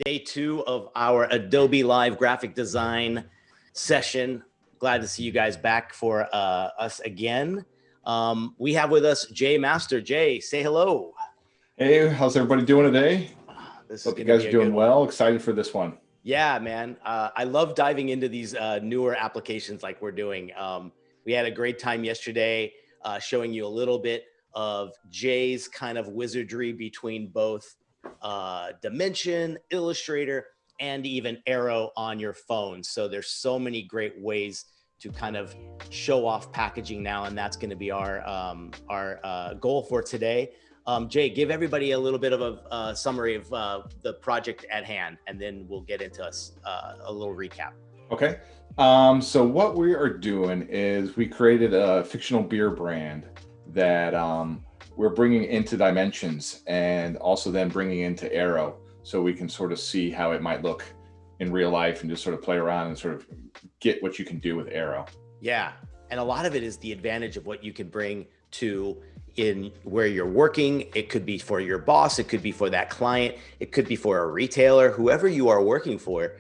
Day 2 of our Adobe Live graphic design session. Glad to see you guys back for us again. We have with us Jay Master. Jay, say hello. Hey, how's everybody doing today? Hope you guys are doing well. Excited for this one. Yeah, man. I love diving into these newer applications like we're doing. We had a great time yesterday showing you a little bit of Jay's kind of wizardry between both Dimension, Illustrator, and even Aero on your phone. So there's so many great ways to kind of show off packaging now, and that's going to be our goal for today. Jay, give everybody a little bit of a summary of the project at hand, and then we'll get into a little recap. Okay. So what we are doing is we created a fictional beer brand that we're bringing into Dimensions and also then bringing into Aero, so we can sort of see how it might look in real life and just sort of play around and sort of get what you can do with Aero. Yeah. And a lot of it is the advantage of what you can bring to in where you're working. It could be for your boss. It could be for that client. It could be for a retailer, whoever you are working for.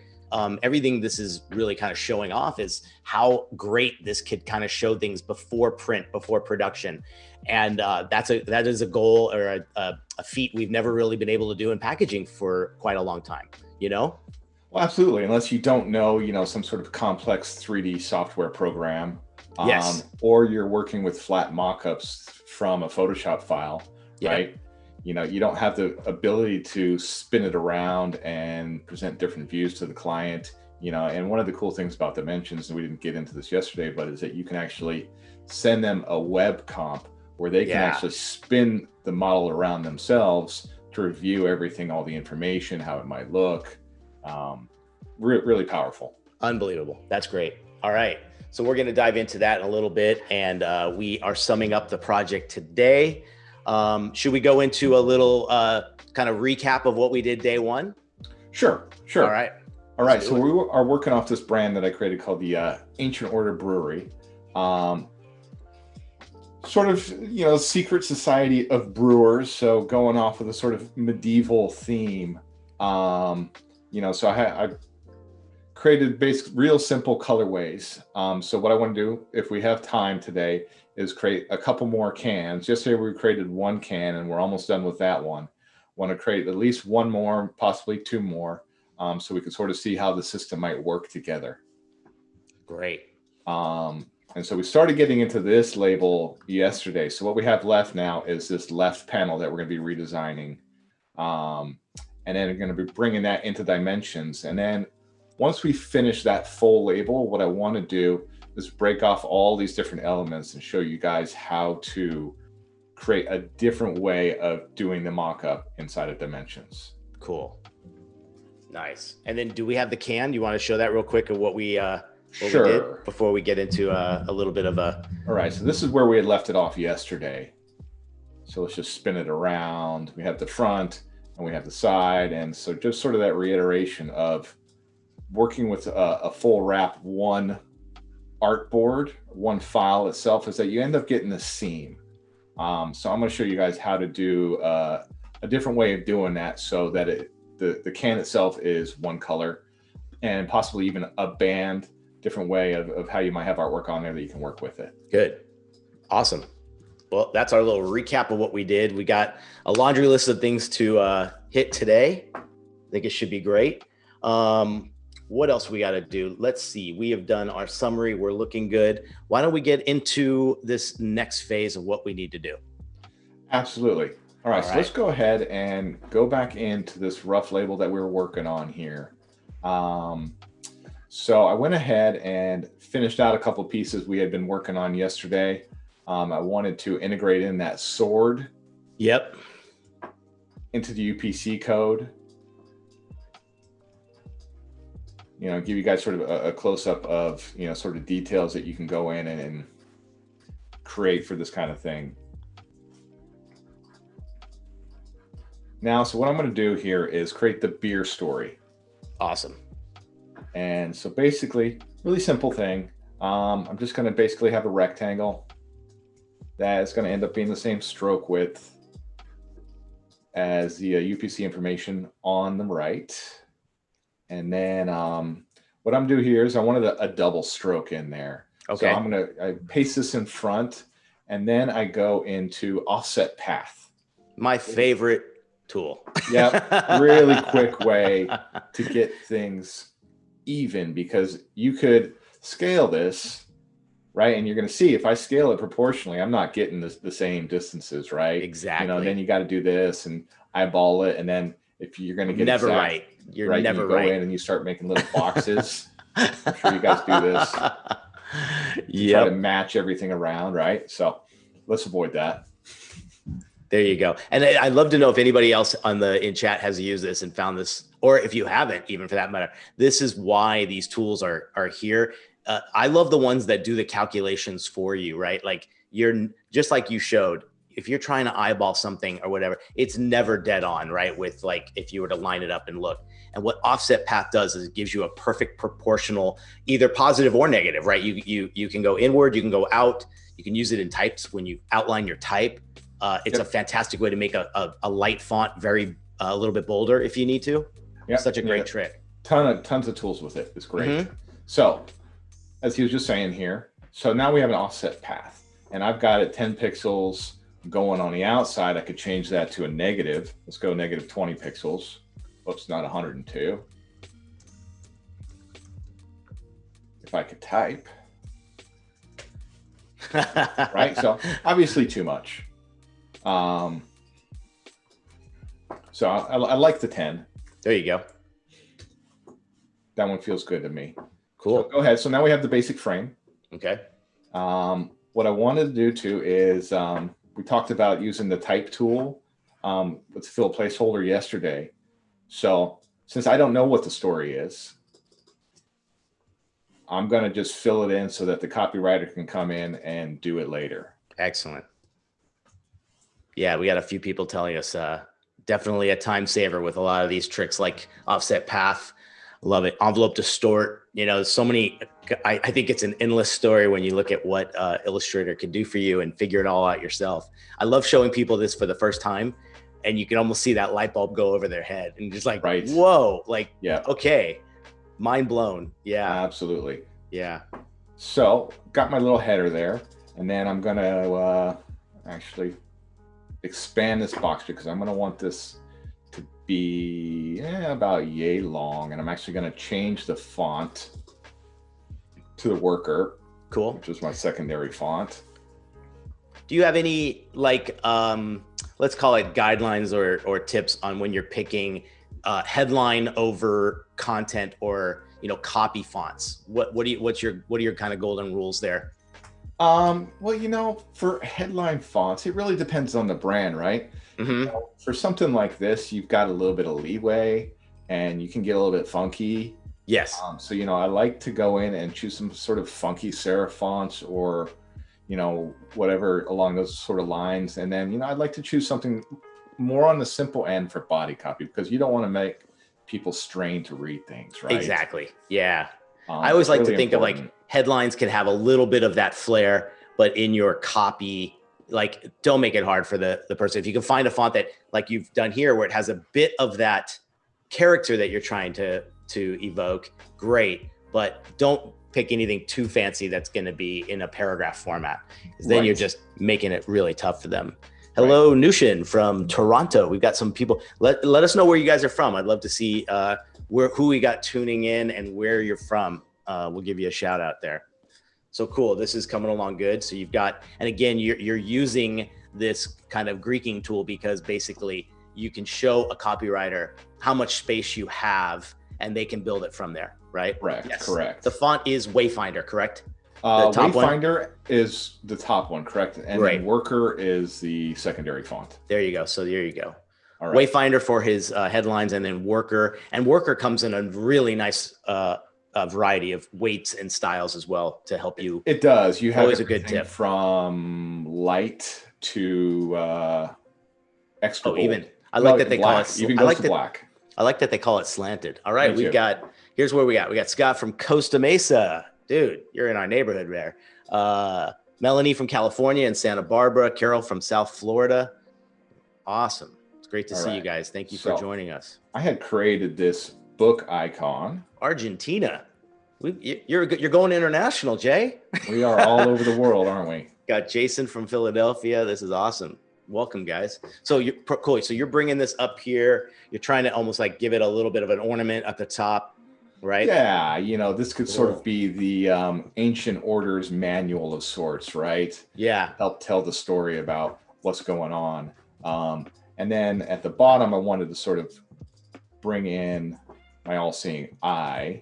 Everything this is really kind of showing off is how great this could kind of show things before print, before production. And that is a goal or a feat we've never really been able to do in packaging for quite a long time, you know? Well, absolutely. Unless you don't know, some sort of complex 3D software program. Yes. Or you're working with flat mock-ups from a Photoshop file, right? You don't have the ability to spin it around and present different views to the client, and one of the cool things about Dimensions, and we didn't get into this yesterday, but is that you can actually send them a web comp where they can actually spin the model around themselves to review everything, all the information, how it might look. Really powerful. Unbelievable. That's great. All right. So we're going to dive into that in a little bit, and we are summing up the project today. Should we go into a little kind of recap of what we did day one? Sure. All right. So we are working off this brand that I created called the Ancient Order Brewery. Sort of, secret society of brewers. So going off of a sort of medieval theme. So I created real simple colorways. So what I want to do, if we have time today, is create a couple more cans. Yesterday we created one can and we're almost done with that one. Want to create at least one more, possibly two more, so we can sort of see how the system might work together. Great. And so we started getting into this label yesterday. So what we have left now is this left panel that we're going to be redesigning. And then we're going to be bringing that into Dimensions. And then once we finish that full label, what I want to do is break off all these different elements and show you guys how to create a different way of doing the mock-up inside of Dimensions. Cool. Nice. And then do we have the can? You want to show that real quick of what we Sure. we did before we get into a little bit of a... All right. So this is where we had left it off yesterday. So let's just spin it around. We have the front and we have the side. And so just sort of that reiteration of working with a full wrap, one artboard, one file itself, is that you end up getting the seam. So I'm going to show you guys how to do a different way of doing that so that the can itself is one color, and possibly even a band, different way of how you might have artwork on there that you can work with it. Good. Awesome. Well, that's our little recap of what we did. We got a laundry list of things to hit today. I think it should be great. What else we got to do? Let's see. We have done our summary. We're looking good. Why don't we get into this next phase of what we need to do? Absolutely. All right. So let's go ahead and go back into this rough label that we were working on here. So I went ahead and finished out a couple pieces we had been working on yesterday. I wanted to integrate in that sword. Yep. Into the UPC code. Give you guys sort of a close-up of, sort of details that you can go in and create for this kind of thing. Now, so what I'm going to do here is create the beer story. Awesome. And so basically, really simple thing. I'm just going to basically have a rectangle that is going to end up being the same stroke width as the UPC information on the right. And then what I'm doing here is I wanted a double stroke in there. Okay. So I paste this in front, and then I go into offset path. My favorite tool. Yep, really quick way to get things even, because you could scale this, right? And you're going to see if I scale it proportionally, I'm not getting the same distances, right? Exactly. And then you got to do this and eyeball it, and then if you're going to get never exact, right, you're right, never you go right. in and you start making little boxes. I'm sure you guys do this. Yep. Try to match everything around, right? So let's avoid that. There you go. And I'd love to know if anybody else in chat has used this and found this, or if you haven't, even for that matter. This is why these tools are here. I love the ones that do the calculations for you, right? Like you're just like you showed. If you're trying to eyeball something or whatever, it's never dead on, right? With like if you were to line it up and look. And what offset path does is it gives you a perfect proportional, either positive or negative, right? You can go inward, you can go out. You can use it in types when you outline your type. It's a fantastic way to make a light font a little bit bolder if you need to. Yeah, such a great trick. Tons of tools with it. It's great. So as he was just saying here, so now we have an offset path, and I've got it 10 pixels going on the outside. I could change that to a negative. Let's go negative 20 pixels. Oops, not 102. If I could type. Right, so obviously too much. So I like the 10. There you go. That one feels good to me. Cool. So go ahead. So now we have the basic frame. Okay. What I wanted to do too is we talked about using the type tool with fill placeholder yesterday. So since I don't know what the story is, I'm going to just fill it in so that the copywriter can come in and do it later. Excellent. Yeah, we got a few people telling us definitely a time saver with a lot of these tricks like offset path. Love it. Envelope distort. You know, so many. I think it's an endless story when you look at what Illustrator can do for you and figure it all out yourself. I love showing people this for the first time, and you can almost see that light bulb go over their head and just like, right. Whoa, like, yeah, okay, mind blown. Yeah, absolutely. Yeah. So got my little header there, and then I'm gonna actually expand this box because I'm gonna want this to be about yay long, and I'm actually gonna change the font to the worker. Cool. Which is my secondary font. Do you have any like let's call it guidelines or tips on when you're picking headline over content or copy fonts? What are your kind of golden rules there? Well, for headline fonts, it really depends on the brand, right? Mm-hmm. For something like this, you've got a little bit of leeway and you can get a little bit funky. Yes. So, I like to go in and choose some sort of funky serif fonts or, whatever along those sort of lines. And then, I'd like to choose something more on the simple end for body copy because you don't want to make people strain to read things, right? Exactly. Yeah. I always like to think important. Of like headlines can have a little bit of that flair, but in your copy, like don't make it hard for the person. If you can find a font that like you've done here where it has a bit of that character that you're trying to evoke, great, but don't pick anything too fancy that's going to be in a paragraph format because then you're just making it really tough for them. Hello, Nushin from Toronto. We've got some people. Let us know where you guys are from. I'd love to see who we got tuning in and where you're from. We'll give you a shout out there. So cool. This is coming along good. So you've got, and again, you're using this kind of Greeking tool because basically you can show a copywriter how much space you have and they can build it from there, right? Correct. Yes. Correct. The font is Wayfinder, correct? Wayfinder is the top one, correct? And then Worker is the secondary font. There you go. So there you go. All right. Wayfinder for his headlines, and then Worker. And Worker comes in a really nice variety of weights and styles as well to help you. It does. You have always a good tip from light to extra bold. Even I like that they call it. Even goes to black. I like that they call it slanted. All right, here's where we got. We got Scott from Costa Mesa. Dude, you're in our neighborhood there. Melanie from California and Santa Barbara. Carol from South Florida. Awesome. It's great to see you guys. Thank you for joining us. I had created this book icon. Argentina. You're going international, Jay. We are all over the world, aren't we? Got Jason from Philadelphia. This is awesome. Welcome, guys. So you're cool. So you're bringing this up here. You're trying to almost like give it a little bit of an ornament at the top, right? Yeah, you know, this could sort of be the ancient orders manual of sorts, right? Yeah. Help tell the story about what's going on. And then at the bottom, I wanted to sort of bring in my all-seeing eye,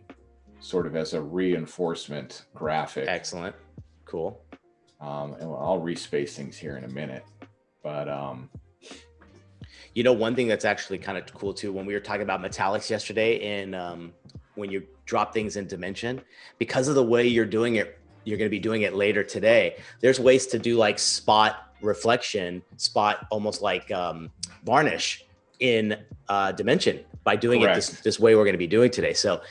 sort of as a reinforcement graphic. Excellent. Cool. And I'll respace things here in a minute. But you know, one thing that's actually kind of cool too, when we were talking about metallics yesterday, and when you drop things in Dimension, because of the way you're doing it, you're going to be doing it later today. There's ways to do like spot reflection, spot almost like varnish in Dimension by doing it this way we're going to be doing today. So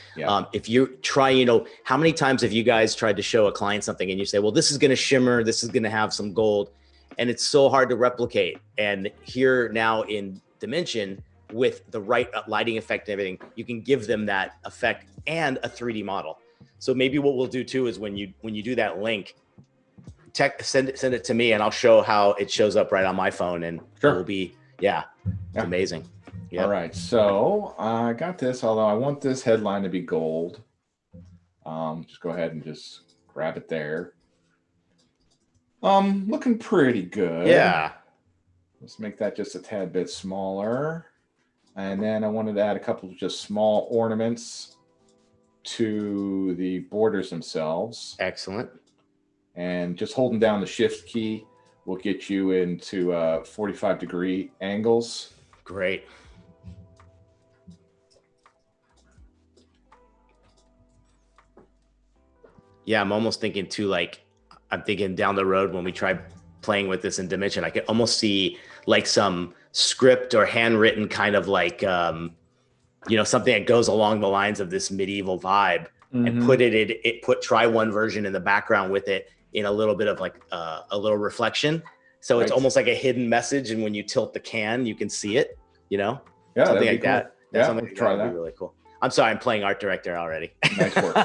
if you try, you know, how many times have you guys tried to show a client something and you say, well, this is going to shimmer, this is going to have some gold, and it's so hard to replicate. And here now in Dimension, with the right lighting effect and everything, you can give them that effect and a 3D model. So maybe what we'll do too is when you do that link, send it to me and I'll show how it shows up right on my phone, and it will be amazing. Yep. All right, so I got this, although I want this headline to be gold. Just go ahead and just grab it there. Looking pretty good. Yeah. Let's make that just a tad bit smaller. And then I wanted to add a couple of just small ornaments to the borders themselves. Excellent. And just holding down the shift key will get you into 45-degree angles. Great. Yeah, I'm almost thinking too, like, I'm thinking down the road when we try playing with this in Dimension, I could almost see like some script or handwritten kind of like, you know, something that goes along the lines of this medieval vibe, and try one version in the background with it in a little bit of like a little reflection. So it's almost like a hidden message. And when you tilt the can, you can see it, you know, something like that. That's something like that would be really cool. I'm sorry, I'm playing art director already. Nice work.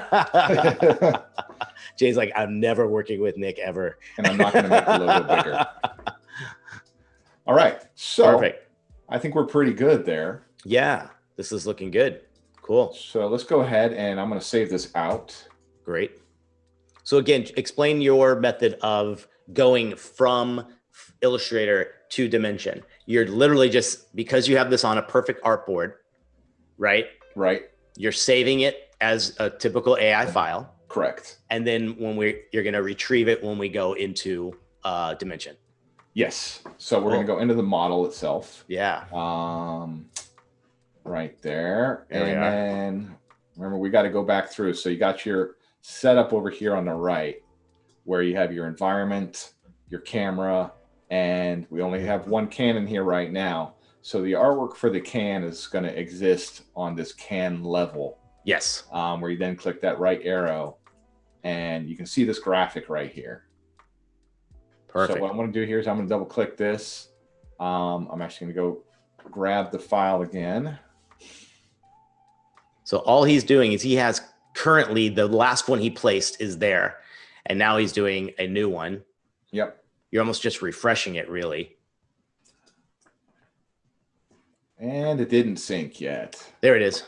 Jay's like, I'm never working with Nick ever. And I'm not going to make the logo bigger. All right. So perfect. I think we're pretty good there. Yeah, this is looking good. Cool. So let's go ahead and I'm going to save this out. Great. So again, explain your method of going from Illustrator to Dimension. You're literally just, because you have this on a perfect artboard, right? Right. You're saving it as a typical AI file. Correct. And then you're going to retrieve it when we go into Dimension. Yes. So we're going to go into the model itself. Yeah. Right there. And then remember, we got to go back through. So you got your setup over here on the right, where you have your environment, your camera, and we only have one can in here right now. So the artwork for the can is going to exist on this can level. Yes. Where you then click that right arrow and you can see this graphic right here. Perfect. So what I'm going to do here is I'm going to double click this. I'm actually going to go grab the file again. So all he's doing is he has currently the last one he placed is there. And now he's doing a new one. Yep. You're almost just refreshing it, really. And it didn't sync yet. There it is.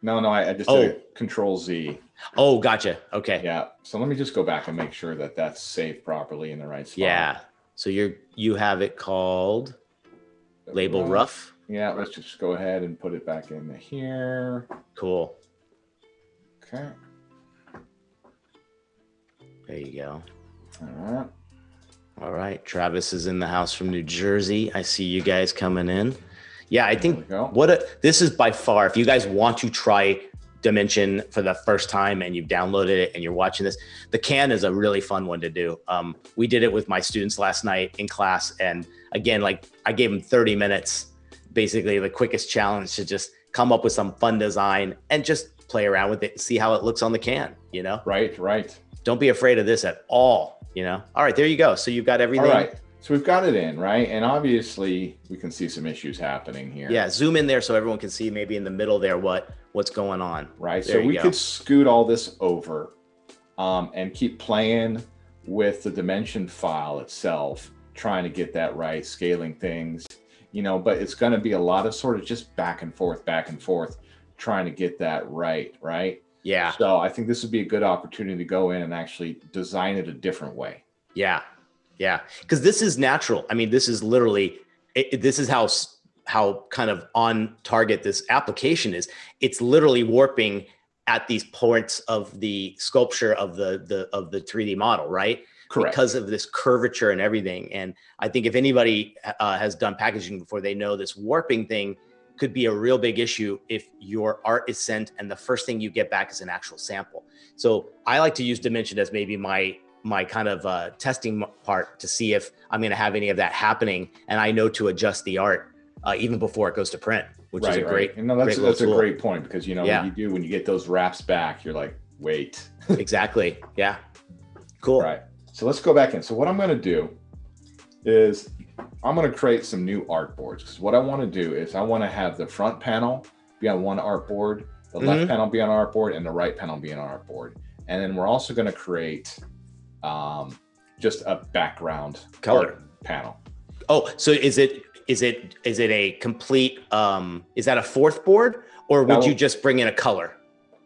No, I just did Control Z. Oh, gotcha. Okay. Yeah. So let me just go back and make sure that that's saved properly in the right spot. Yeah. So you have it called label rough. Yeah. Let's just go ahead and put it back in here. Cool. Okay. There you go. All right. All right. Travis is in the house from New Jersey. I see you guys coming in. Yeah, I think this is by far, if you guys want to try Dimension for the first time and you've downloaded it and you're watching this, the can is a really fun one to do. We did it with my students last night in class. And again, like I gave them 30 minutes, basically the quickest challenge to just come up with some fun design and just play around with it and see how it looks on the can, you know? Right. Don't be afraid of this at all, you know? All right, there you go. So you've got everything. All right. So we've got it in, right? And obviously we can see some issues happening here. Yeah, zoom in there so everyone can see maybe in the middle there what's going on. Right, so we could scoot all this over and keep playing with the dimension file itself, trying to get that right, scaling things, you know, but it's going to be a lot of sort of just back and forth, trying to get that right, right? Yeah. So I think this would be a good opportunity to go in and actually design it a different way. Yeah. Yeah. Because this is natural. I mean, this is literally, this is how kind of on target this application is. It's literally warping at these points of the sculpture of the 3D model, right? Correct. Because of this curvature and everything. And I think if anybody has done packaging before, they know this warping thing could be a real big issue if your art is sent and the first thing you get back is an actual sample. So I like to use Dimension as maybe my kind of testing part to see if I'm going to have any of that happening. And I know to adjust the art even before it goes to print, which is a great, you know, that's a great point, because, you know, when you get those wraps back, you're like, wait. Exactly. Yeah. Cool. Right. So let's go back in. So what I'm going to do is I'm going to create some new artboards, because what I want to do is I want to have the front panel be on one artboard, the left panel be on an artboard, and the right panel be on an artboard. And then we're also going to create just a background color panel. Oh, so is it a complete, is that a fourth board, or would you just bring in a color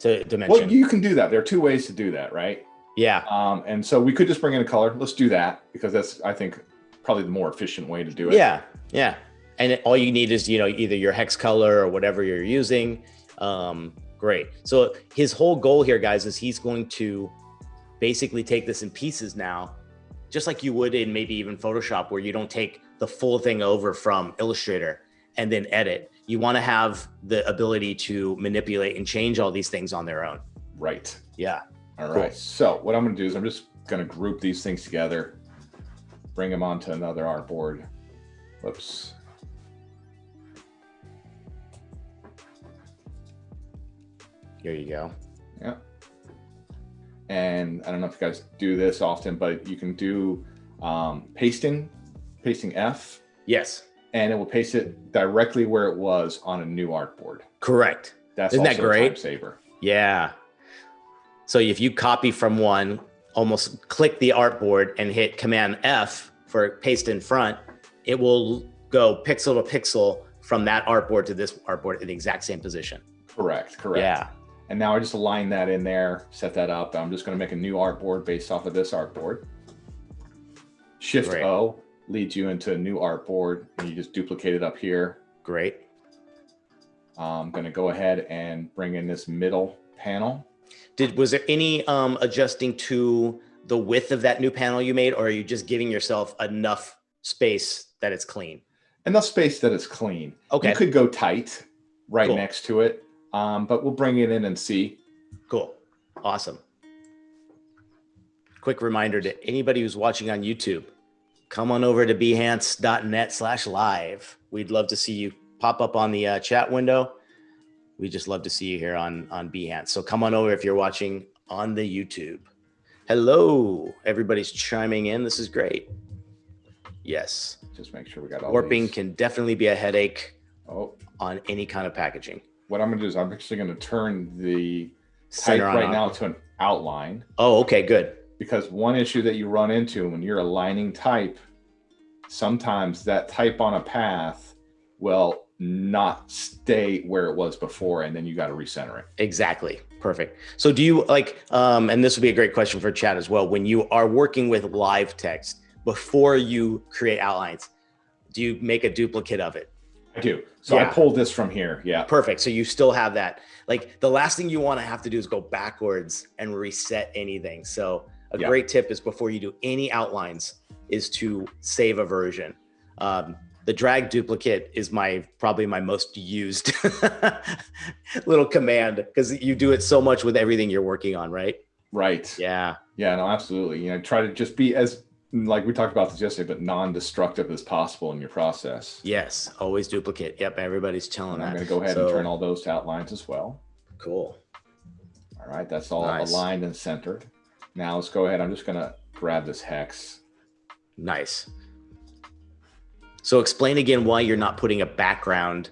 to Dimension? Well, you can do that. There are two ways to do that, right? Yeah. And so we could just bring in a color. Let's do that, because that's, I think, probably the more efficient way to do it. Yeah. Yeah. And all you need is, you know, either your hex color or whatever you're using. Great. So his whole goal here, guys, is he's going to basically take this in pieces now, just like you would in maybe even Photoshop, where you don't take the full thing over from Illustrator and then edit. You want to have the ability to manipulate and change all these things on their own. Right. Yeah. All right. So what I'm going to do is I'm just going to group these things together, bring them onto another artboard. Whoops. Here you go. Yeah. And I don't know if you guys do this often, but you can do pasting F. Yes. And it will paste it directly where it was on a new artboard. Correct. Isn't that great? A time saver. Yeah. So if you copy from one, almost click the artboard and hit Command F for paste in front, it will go pixel to pixel from that artboard to this artboard in the exact same position. Correct. Yeah. And now I just align that in there, set that up. I'm just going to make a new artboard based off of this artboard. Shift O leads you into a new artboard, and you just duplicate it up here. Great. I'm going to go ahead and bring in this middle panel. Was there any adjusting to the width of that new panel you made, or are you just giving yourself enough space that it's clean? Enough space that it's clean. Okay. You could go tight right next to it, but we'll bring it in and see. Cool. Awesome. Quick reminder to anybody who's watching on YouTube, come on over to behance.net/live. We'd love to see you pop up on the chat window. We just love to see you here on Behance. So come on over if you're watching on the YouTube. Hello, everybody's chiming in. This is great. Yes. Just make sure we got all warping these. Can definitely be a headache on any kind of packaging. What I'm going to do is I'm actually going to turn the type right now to an outline. Oh, okay, good. Because one issue that you run into when you're aligning type, sometimes that type on a path will not stay where it was before, and then you got to recenter it. Exactly. Perfect. So do you like, and this would be a great question for chat as well, when you are working with live text, before you create outlines, do you make a duplicate of it? I do. So I pulled this from here. Yeah. Perfect. So you still have that. Like the last thing you want to have to do is go backwards and reset anything. So a great tip is before you do any outlines is to save a version. The drag duplicate is probably my most used little command, because you do it so much with everything you're working on, right? Right. Yeah. Yeah, no, absolutely. You know, try to just be as, like we talked about this yesterday, but non-destructive as possible in your process. Yes. Always duplicate. Yep. Everybody's telling that. I'm going to go ahead and turn all those to outlines as well. Cool. All right. That's all aligned and centered. Now let's go ahead. I'm just going to grab this hex. Nice. So explain again why you're not putting a background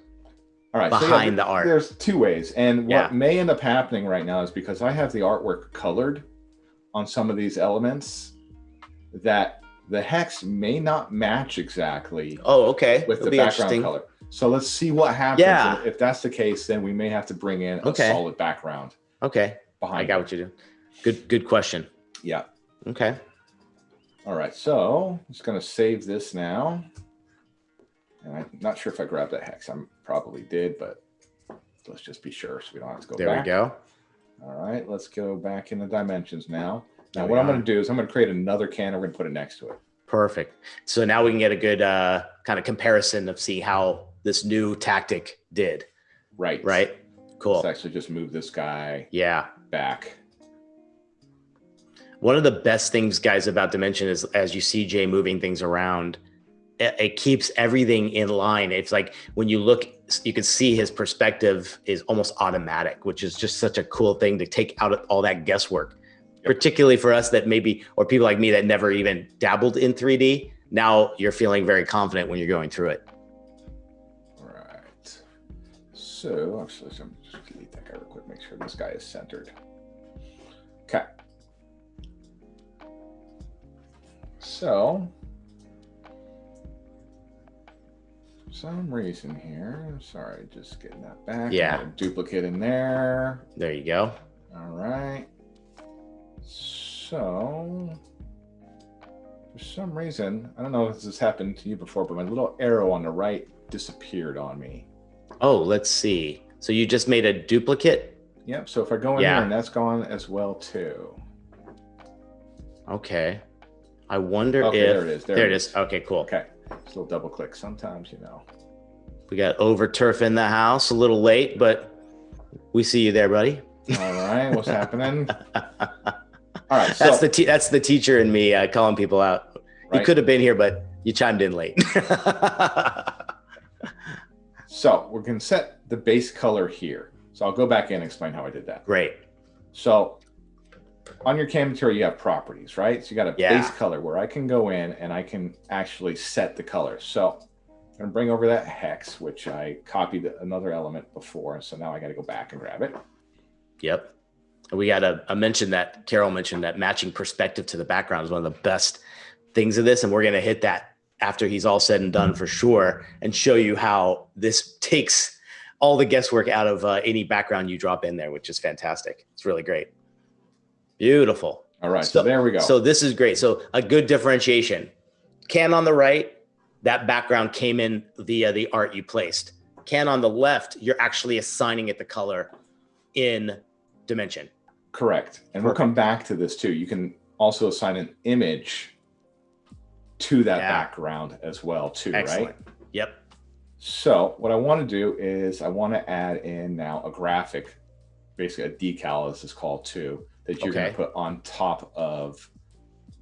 All right, behind the art. There's two ways. And what may end up happening right now is because I have the artwork colored on some of these elements, that the hex may not match exactly with the background color. So let's see what happens. Yeah. If that's the case, then we may have to bring in a solid background. Okay. I got what you're doing. Good question. Yeah. Okay. All right. So I'm just going to save this now. And I'm not sure if I grabbed that hex. I probably did, but let's just be sure so we don't have to go back. There we go. All right. Let's go back into dimensions now. Now, what I'm going to do is I'm going to create another can. We're going to put it next to it. Perfect. So now we can get a good kind of comparison of see how this new tactic did. Right. Right. Cool. Let's actually just move this guy back. One of the best things, guys, about Dimension is as you see Jay moving things around, it keeps everything in line. It's like when you look, you can see his perspective is almost automatic, which is just such a cool thing to take out all that guesswork. Particularly for us that maybe, or people like me that never even dabbled in 3D. Now you're feeling very confident when you're going through it. All right. So actually, let me just delete that guy real quick. Make sure this guy is centered. Okay. So for some reason here, sorry, just getting that back. Yeah. A duplicate in there. There you go. All right. So for some reason, I don't know if this has happened to you before, but my little arrow on the right disappeared on me. Oh, let's see. So you just made a duplicate? Yep. So if I go in here, and that's gone as well too. Okay. I wonder if there it is. There it is. Okay, cool. Okay. Just a little double click. Sometimes, you know. We got Overturf in the house, a little late, but we see you there, buddy. All right. What's happening? All right. So that's the teacher in me calling people out. Right. You could have been here, but you chimed in late. So we're going to set the base color here. So I'll go back in and explain how I did that. Great. So on your CAM material, you have properties, right? So you got a base color where I can go in and I can actually set the color. So I'm going to bring over that hex, which I copied another element before. So now I got to go back and grab it. Yep. We got to mention that Carol mentioned that matching perspective to the background is one of the best things of this. And we're going to hit that after he's all said and done for sure, and show you how this takes all the guesswork out of any background you drop in there, which is fantastic. It's really great. Beautiful. All right. So there we go. So this is great. So a good differentiation. Can on the right, that background came in via the art you placed. Can on the left, you're actually assigning it the color in Dimension. Correct. And we'll come back to this too. You can also assign an image to that background as well too. Excellent. Right? Yep. So what I want to do is I want to add in now a graphic, basically a decal as it's called too, that you're going to put on top of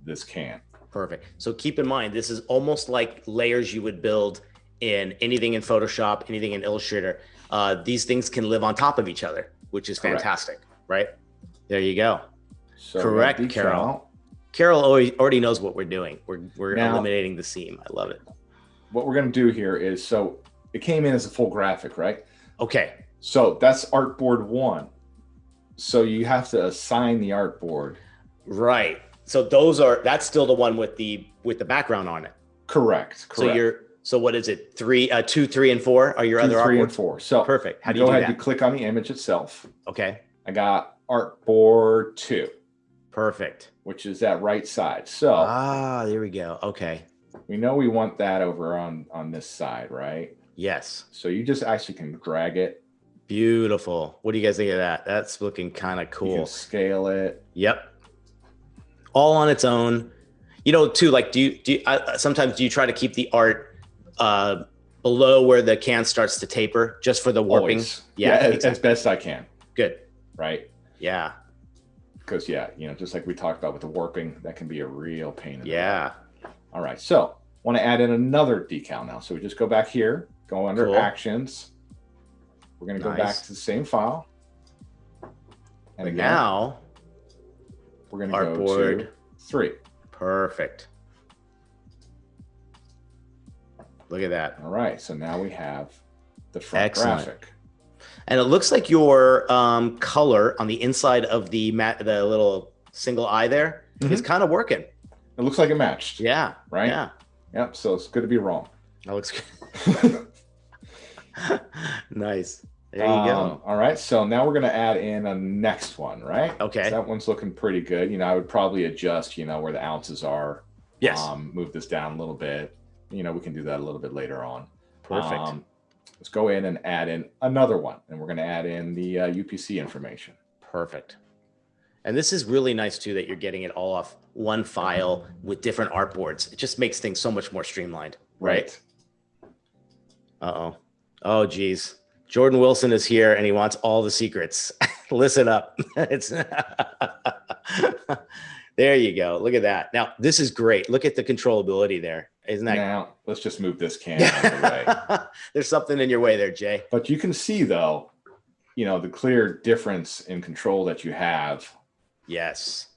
this can. Perfect. So keep in mind, this is almost like layers you would build in anything in Photoshop, anything in Illustrator. These things can live on top of each other, which is fantastic, right? There you go. So correct, Carol. Carol already knows what we're doing. We're now eliminating the seam. I love it. What we're going to do here is, so it came in as a full graphic, right? Okay. So that's artboard 1. So you have to assign the artboard. Right. So that's still the one with the background on it. Correct. So what is it? 2, 3, and 4 are your other artboards? 3 and 4. So perfect. How do you do that? Go ahead, you click on the image itself. Okay. I got artboard 2. Perfect. Which is that right side. So there we go. Okay. We know we want that over on this side, right? Yes. So you just actually can drag it. Beautiful. What do you guys think of that? That's looking kind of cool. You can scale it. Yep. All on its own. You know, too, like, sometimes do you try to keep the art below where the can starts to taper just for the warping? Always. Yeah, exactly. As best I can. Good. Right? Yeah. Because, just like we talked about with the warping, that can be a real pain in the butt. All right. So want to add in another decal now. So we just go back here, go under actions. We're going to go back to the same file. And again, now we're going to go to 3. Perfect. Look at that. All right, so now we have the front Excellent. graphic. And it looks like your color on the inside of the little single eye there is kind of working. It looks like it matched. Yeah. Right? Yeah. Yep, so it's good to be wrong. That looks good. Nice. There you go. All right, so now we're going to add in a next one, right? Okay. So that one's looking pretty good. You know, I would probably adjust, you know, where the ounces are. Yes. Move this down a little bit. You know, we can do that a little bit later on. Perfect. Let's go in and add in another one. And we're going to add in the UPC information. Perfect. And this is really nice too, that you're getting it all off one file with different artboards. It just makes things so much more streamlined. Right. Uh-oh. Oh, geez. Jordan Wilson is here and he wants all the secrets. Listen up. It's there you go. Look at that. Now, this is great. Look at the controllability there. Isn't that? Now, let's just move this can out of the way. There's something in your way there, Jay. But you can see, though, you know, the clear difference in control that you have. Yes.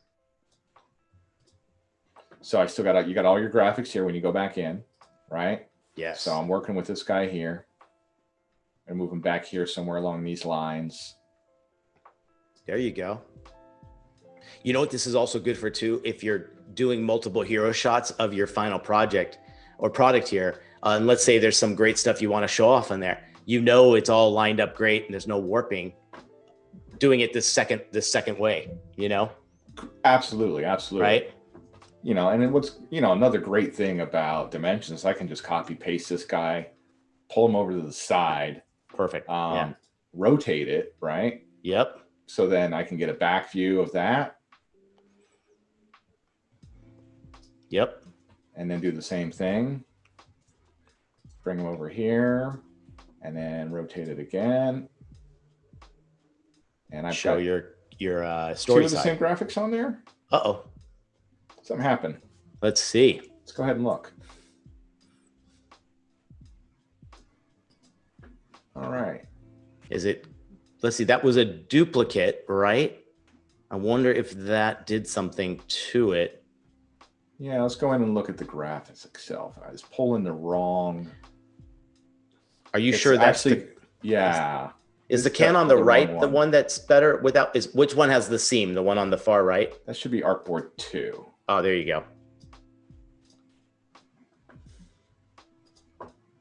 So I still got, you got all your graphics here when you go back in, right? Yes. So I'm working with this guy here and moving back here somewhere along these lines. There you go. You know what this is also good for too? If you're doing multiple hero shots of your final project or product here, and let's say there's some great stuff you want to show off on there, you know, it's all lined up great and there's no warping. Doing it this second way, you know? Absolutely. Absolutely. Right. You know, and then what's, you know, another great thing about Dimensions, I can just copy paste this guy, pull him over to the side. Perfect. Yeah. Rotate it, right? Yep. So then I can get a back view of that. Yep. And then do the same thing. Bring them over here and then rotate it again. And I've show got your story two of the same graphics on there. Uh-oh. Something happened. Let's see. Let's go ahead and look. All right. Is it, let's see, that was a duplicate, right? I wonder if that did something to it. Yeah, let's go in and look at the graphics itself. I was pulling the wrong. Are you sure that's actually, yeah. Is the can on the right the one that's better without, is which one has the seam? The one on the far right? That should be artboard 2. Oh, there you go.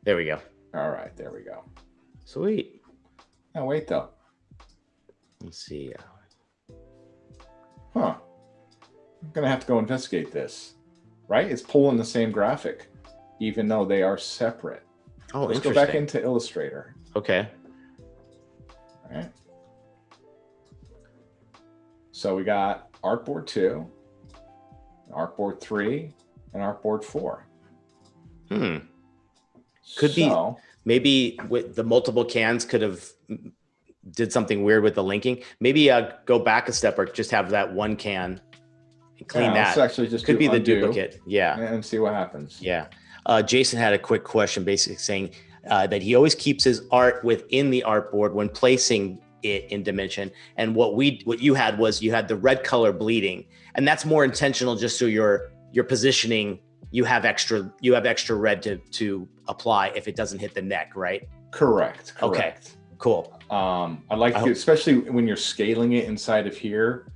There we go. All right, there we go. Sweet. Now wait though. Let's see. Huh. I'm gonna have to go investigate this. Right? It's pulling the same graphic, even though they are separate. Oh, let's interesting. go back into Illustrator. Okay. All right. So we got artboard 2, artboard 3, and artboard 4. Could be maybe with the multiple cans could have did something weird with the linking. Maybe go back a step or just have that one can and clean that. Let's actually just could be the undo duplicate. Yeah. And see what happens. Yeah. Jason had a quick question, basically saying that he always keeps his art within the artboard when placing it in Dimension. And what you had was you had the red color bleeding, and that's more intentional, just so your positioning. You have extra red to apply if it doesn't hit the neck, right? Correct. Okay. Cool. I like to, especially when you're scaling it inside of here,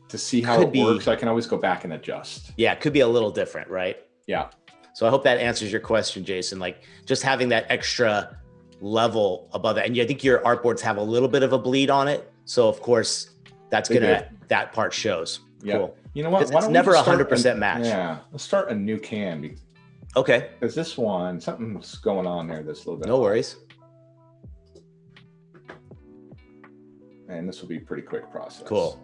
to see how it works. I can always go back and adjust. Yeah, it could be a little different, right? Yeah. So I hope that answers your question, Jason. Like just having that extra level above it. And I think your artboards have a little bit of a bleed on it. So of course that's that part shows. Yeah. Cool. You know what? It's never 100% match. Yeah. Let's start a new can. Okay. Because this one, something's going on there that's a little bit. No worries. And this will be a pretty quick process. Cool.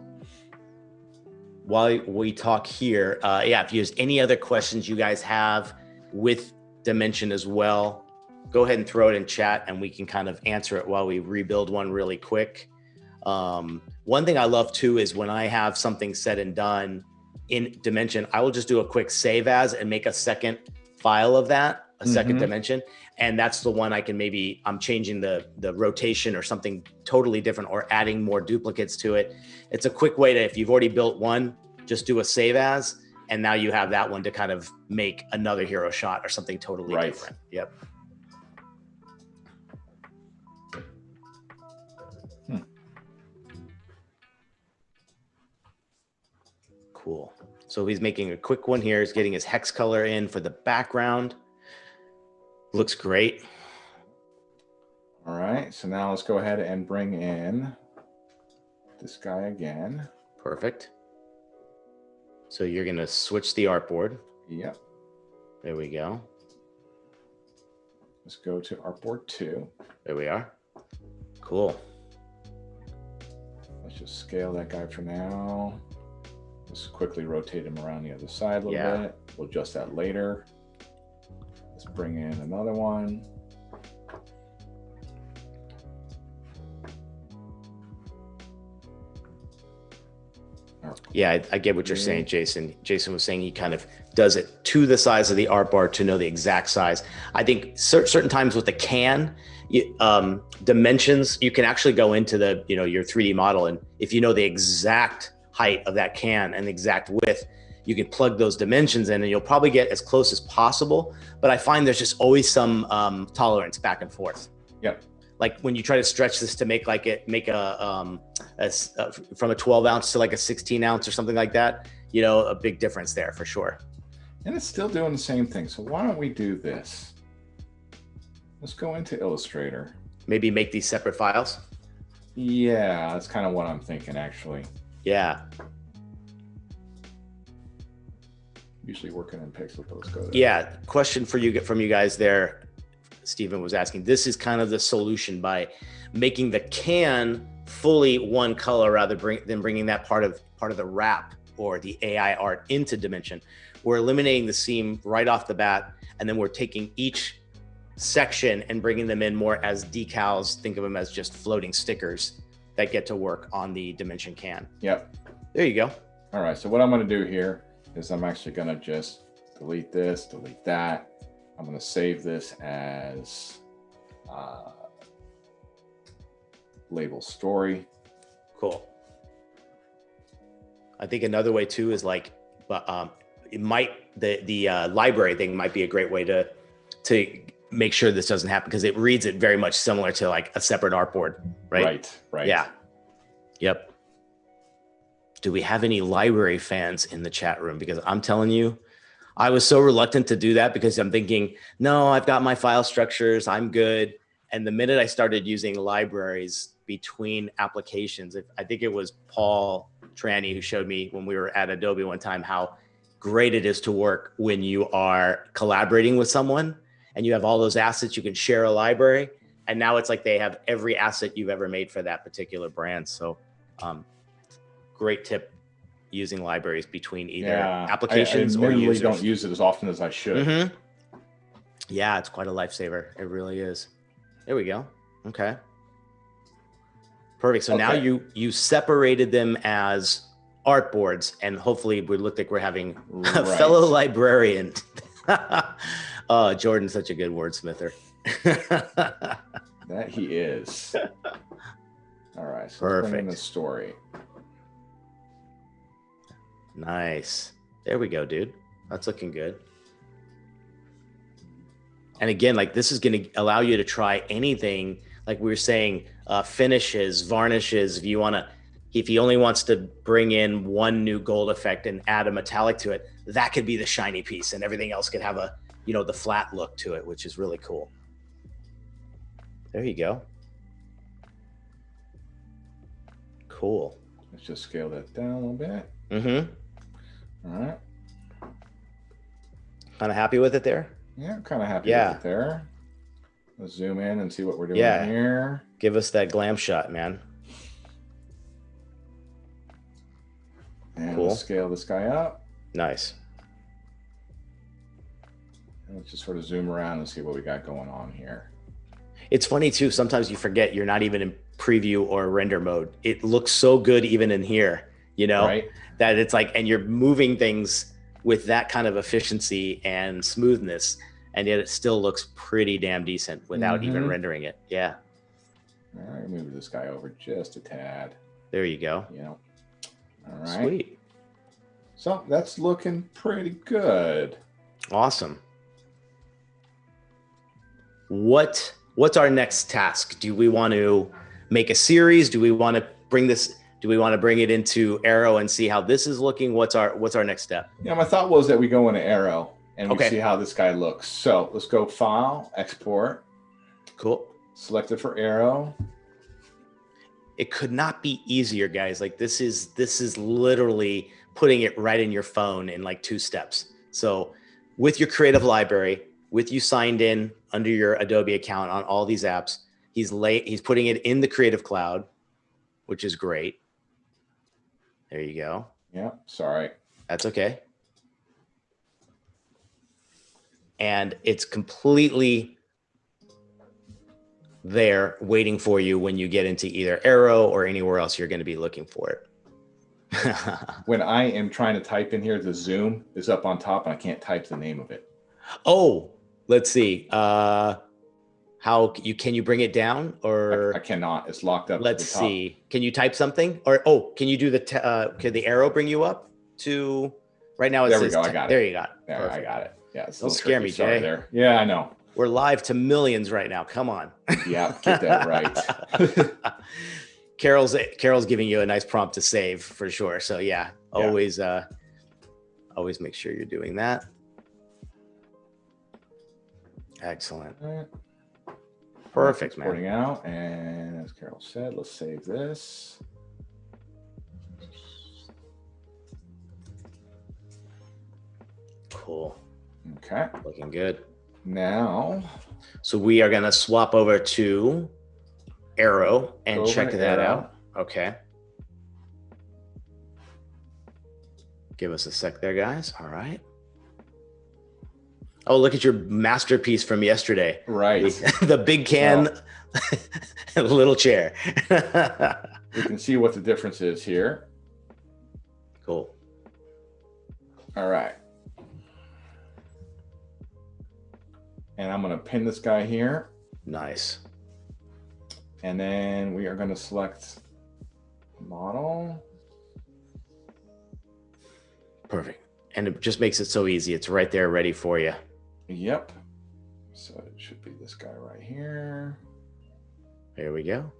While we talk here, if there's any other questions you guys have with Dimension as well, go ahead and throw it in chat and we can kind of answer it while we rebuild one really quick. One thing I love too is when I have something said and done in Dimension, I will just do a quick save as and make a second file of that, a second Dimension. And that's the one I can I'm changing the rotation or something totally different or adding more duplicates to it. It's a quick way to, if you've already built one, just do a save as, and now you have that one to kind of make another hero shot or something totally different. Yep. Cool. So he's making a quick one here. He's getting his hex color in for the background. Looks great. All right, so now let's go ahead and bring in this guy again. Perfect. So you're going to switch the artboard. Yep. There we go. Let's go to artboard 2. There we are. Cool. Let's just scale that guy for now. Just quickly rotate him around the other side a little bit. We'll adjust that later. Let's bring in another one. Yeah, I get what you're saying, Jason. Jason was saying he kind of does it to the size of the artboard to know the exact size. I think certain times with the can dimensions, you can actually go into the, your 3D model. And if you know the exact height of that can and the exact width, you can plug those dimensions in and you'll probably get as close as possible. But I find there's just always some tolerance back and forth. Yep. Like when you try to stretch this to make from a 12 ounce to like a 16 ounce or something like that, a big difference there for sure. And it's still doing the same thing. So why don't we do this? Let's go into Illustrator. Maybe make these separate files. Yeah, that's kind of what I'm thinking actually. Yeah. Usually working in pixel, but let's go there. Yeah. Question from you guys there. Stephen was asking, this is kind of the solution by making the can fully one color rather than bringing that part of the wrap or the AI art into Dimension. We're eliminating the seam right off the bat, and then we're taking each section and bringing them in more as decals. Think of them as just floating stickers that get to work on the Dimension can. Yep. There you go. All right, so what I'm going to do here is I'm actually going to just delete this, delete that. I'm going to save this as label story. Cool. I think another way too is like, it might the library thing might be a great way to make sure this doesn't happen, because it reads it very much similar to like a separate artboard, right? Right. Yeah. Yep. Do we have any library fans in the chat room? Because I'm telling you, I was so reluctant to do that because I'm thinking, no, I've got my file structures, I'm good. And the minute I started using libraries between applications, I think it was Paul Tranny who showed me when we were at Adobe one time how great it is to work when you are collaborating with someone and you have all those assets, you can share a library. And now it's like they have every asset you've ever made for that particular brand. So great tip, using libraries between either applications or users. I don't use it as often as I should. Mm-hmm. Yeah, it's quite a lifesaver. It really is. There we go. Okay. Perfect. So now you separated them as artboards, and hopefully we look like we're having a fellow librarian. Oh, Jordan's such a good wordsmither. That he is. All right. So perfect. Let's bring in the story. Nice. There we go, dude. That's looking good. And again, like this is going to allow you to try anything. Like we were saying, finishes, varnishes. If he only wants to bring in one new gold effect and add a metallic to it, that could be the shiny piece, and everything else could have a, the flat look to it, which is really cool. There you go. Cool. Let's just scale that down a little bit. Mm-hmm. All right. Kind of happy with it there? Yeah, I'm kind of happy with it there. Let's zoom in and see what we're doing here. Give us that glam shot, man. And cool. Let's scale this guy up. Nice. And let's just sort of zoom around and see what we got going on here. It's funny too, sometimes you forget you're not even in preview or render mode. It looks so good even in here, Right. That it's like, and you're moving things with that kind of efficiency and smoothness, and yet it still looks pretty damn decent without even rendering it. Yeah. All right, move this guy over just a tad. There you go. All right. Sweet. So that's looking pretty good. Awesome. What's our next task? Do we want to make a series? Do we want to bring this Do we want to bring it into Aero and see how this is looking? What's our next step? Yeah, my thought was that we go into Aero and we Okay. see how this guy looks. So let's go File, Export. Cool. Select it for Aero. It could not be easier, guys. Like this is literally putting it right in your phone in like 2 steps. So with your creative library, with you signed in under your Adobe account on all these apps, he's putting it in the Creative Cloud, which is great. There you go. Yeah, sorry. That's okay. And it's completely there waiting for you when you get into either Aero or anywhere else you're going to be looking for it. When I am trying to type in here, the zoom is up on top and I can't type the name of it. Oh, let's see. Can you bring it down or? I cannot. It's locked up. Let's see. Can you type something or, can you do could the arrow bring you up to right now? There we go. I got it. There you got it. There, perfect. I got it. Yeah. Don't scare me, Jay. There. Yeah, I know. We're live to millions right now. Come on. Yeah, get that right. Carol's giving you a nice prompt to save for sure. So yeah, always make sure you're doing that. Excellent. Perfect, man. Exporting out, and as Carol said, let's save this. Cool. Okay. Looking good. Now, so we are going to swap over to Aero and check that out. Okay. Give us a sec there, guys. All right. Oh, look at your masterpiece from yesterday. Right. The big can, little chair. We can see what the difference is here. Cool. All right. And I'm going to pin this guy here. Nice. And then we are going to select model. Perfect. And it just makes it so easy. It's right there ready for you. Yep. So it should be this guy right here. There we go.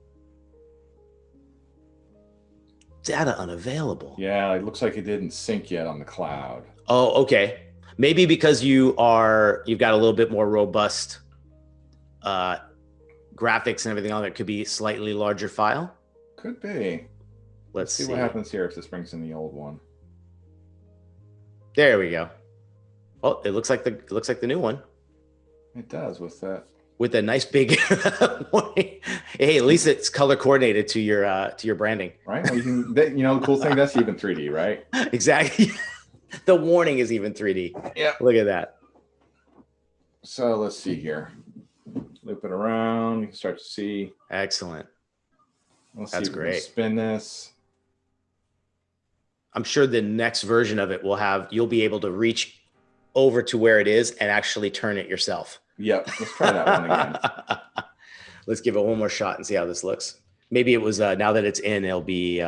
Data unavailable. Yeah, it looks like it didn't sync yet on the cloud. Oh, okay. Maybe because you've got a little bit more robust graphics and everything on it. Could be slightly larger file. Could be. Let's see what happens here if this brings in the old one. There we go. Oh, it looks like the new one. It does with that. With a nice big warning. Hey, at least it's color coordinated to your branding. Right. Well, the cool thing, that's even 3D, right? Exactly. The warning is even 3D. Yeah. Look at that. So let's see here. Loop it around. You can start to see. Excellent. That's great. Spin this. I'm sure the next version of it you'll be able to reach over to where it is and actually turn it yourself. Yep. Let's try that one again. Let's give it one more shot and see how this looks. Maybe it was, now that it's in, it'll be,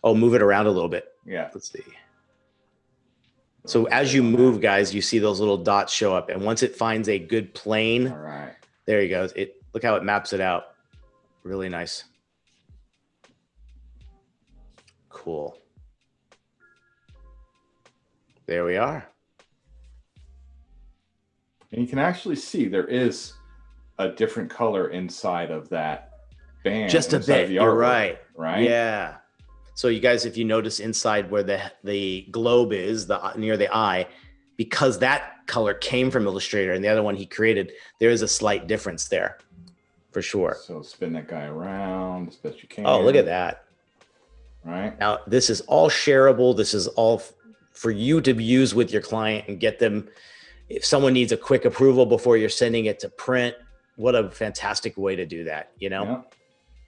move it around a little bit. Yeah. Let's see. So as you move, guys, you see those little dots show up. And once it finds a good plane, all right, there you go. Look how it maps it out. Really nice. Cool. There we are. And you can actually see there is a different color inside of that band. Just a bit. You're right. Right. Yeah. So you guys, if you notice inside where the globe is, near the eye, because that color came from Illustrator and the other one he created, there is a slight difference there, for sure. So spin that guy around as best you can. Oh, look at that. Right. Now, this is all shareable. This is all for you to use with your client and get them. If someone needs a quick approval before you're sending it to print, what a fantastic way to do that, Yeah.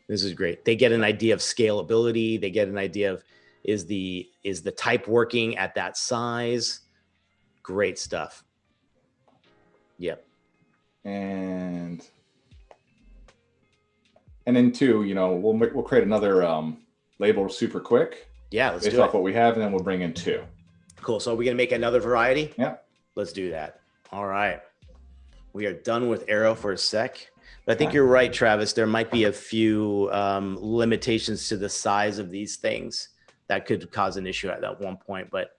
This is great. They get an idea of scalability. They get an idea of is the type working at that size. Great stuff. Yep. And then too, we'll create another label super quick. Yeah, let's do it. Based off what we have, and then we'll bring in 2. Cool. So are we gonna make another variety? Yeah. Let's do that. All right. We are done with Aero for a sec. But I think you're right, Travis. There might be a few limitations to the size of these things that could cause an issue at that one point. But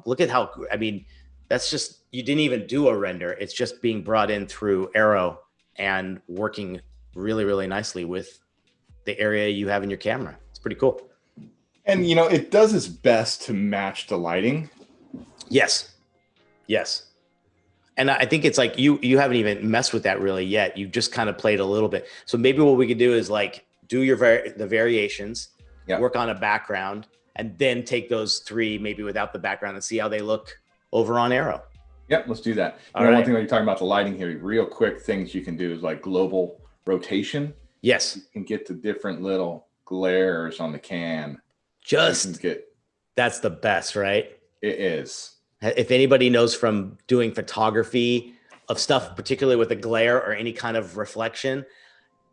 look at how, I mean, that's just, you didn't even do a render. It's just being brought in through Aero and working really, really nicely with the area you have in your camera. It's pretty cool. And, you know, it does its best to match the lighting. Yes. Yes. And I think it's like you haven't even messed with that really yet. You've just kind of played a little bit. So maybe what we could do is like do the variations, work on a background, and then take those three maybe without the background and see how they look over on Aero. Yep, let's do that. You know, one thing when you're talking about the lighting here, real quick things you can do is like global rotation. Yes. You can get the different little glares on the can. That's the best, right? It is. If anybody knows from doing photography of stuff, particularly with a glare or any kind of reflection,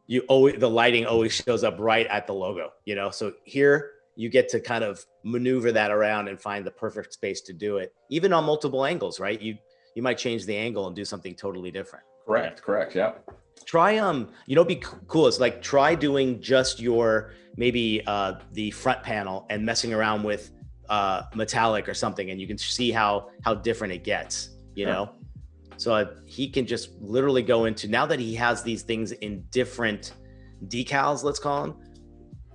the lighting always shows up right at the logo, you know? So here you get to kind of maneuver that around and find the perfect space to do it, even on multiple angles, right? You might change the angle and do something totally different. Correct. Yeah. Try, you know, be cool. It's like, try doing just your, maybe the front panel and messing around with metallic or something, and you can see how different it gets, you know? So he can just literally go into, now that he has these things in different decals, let's call them,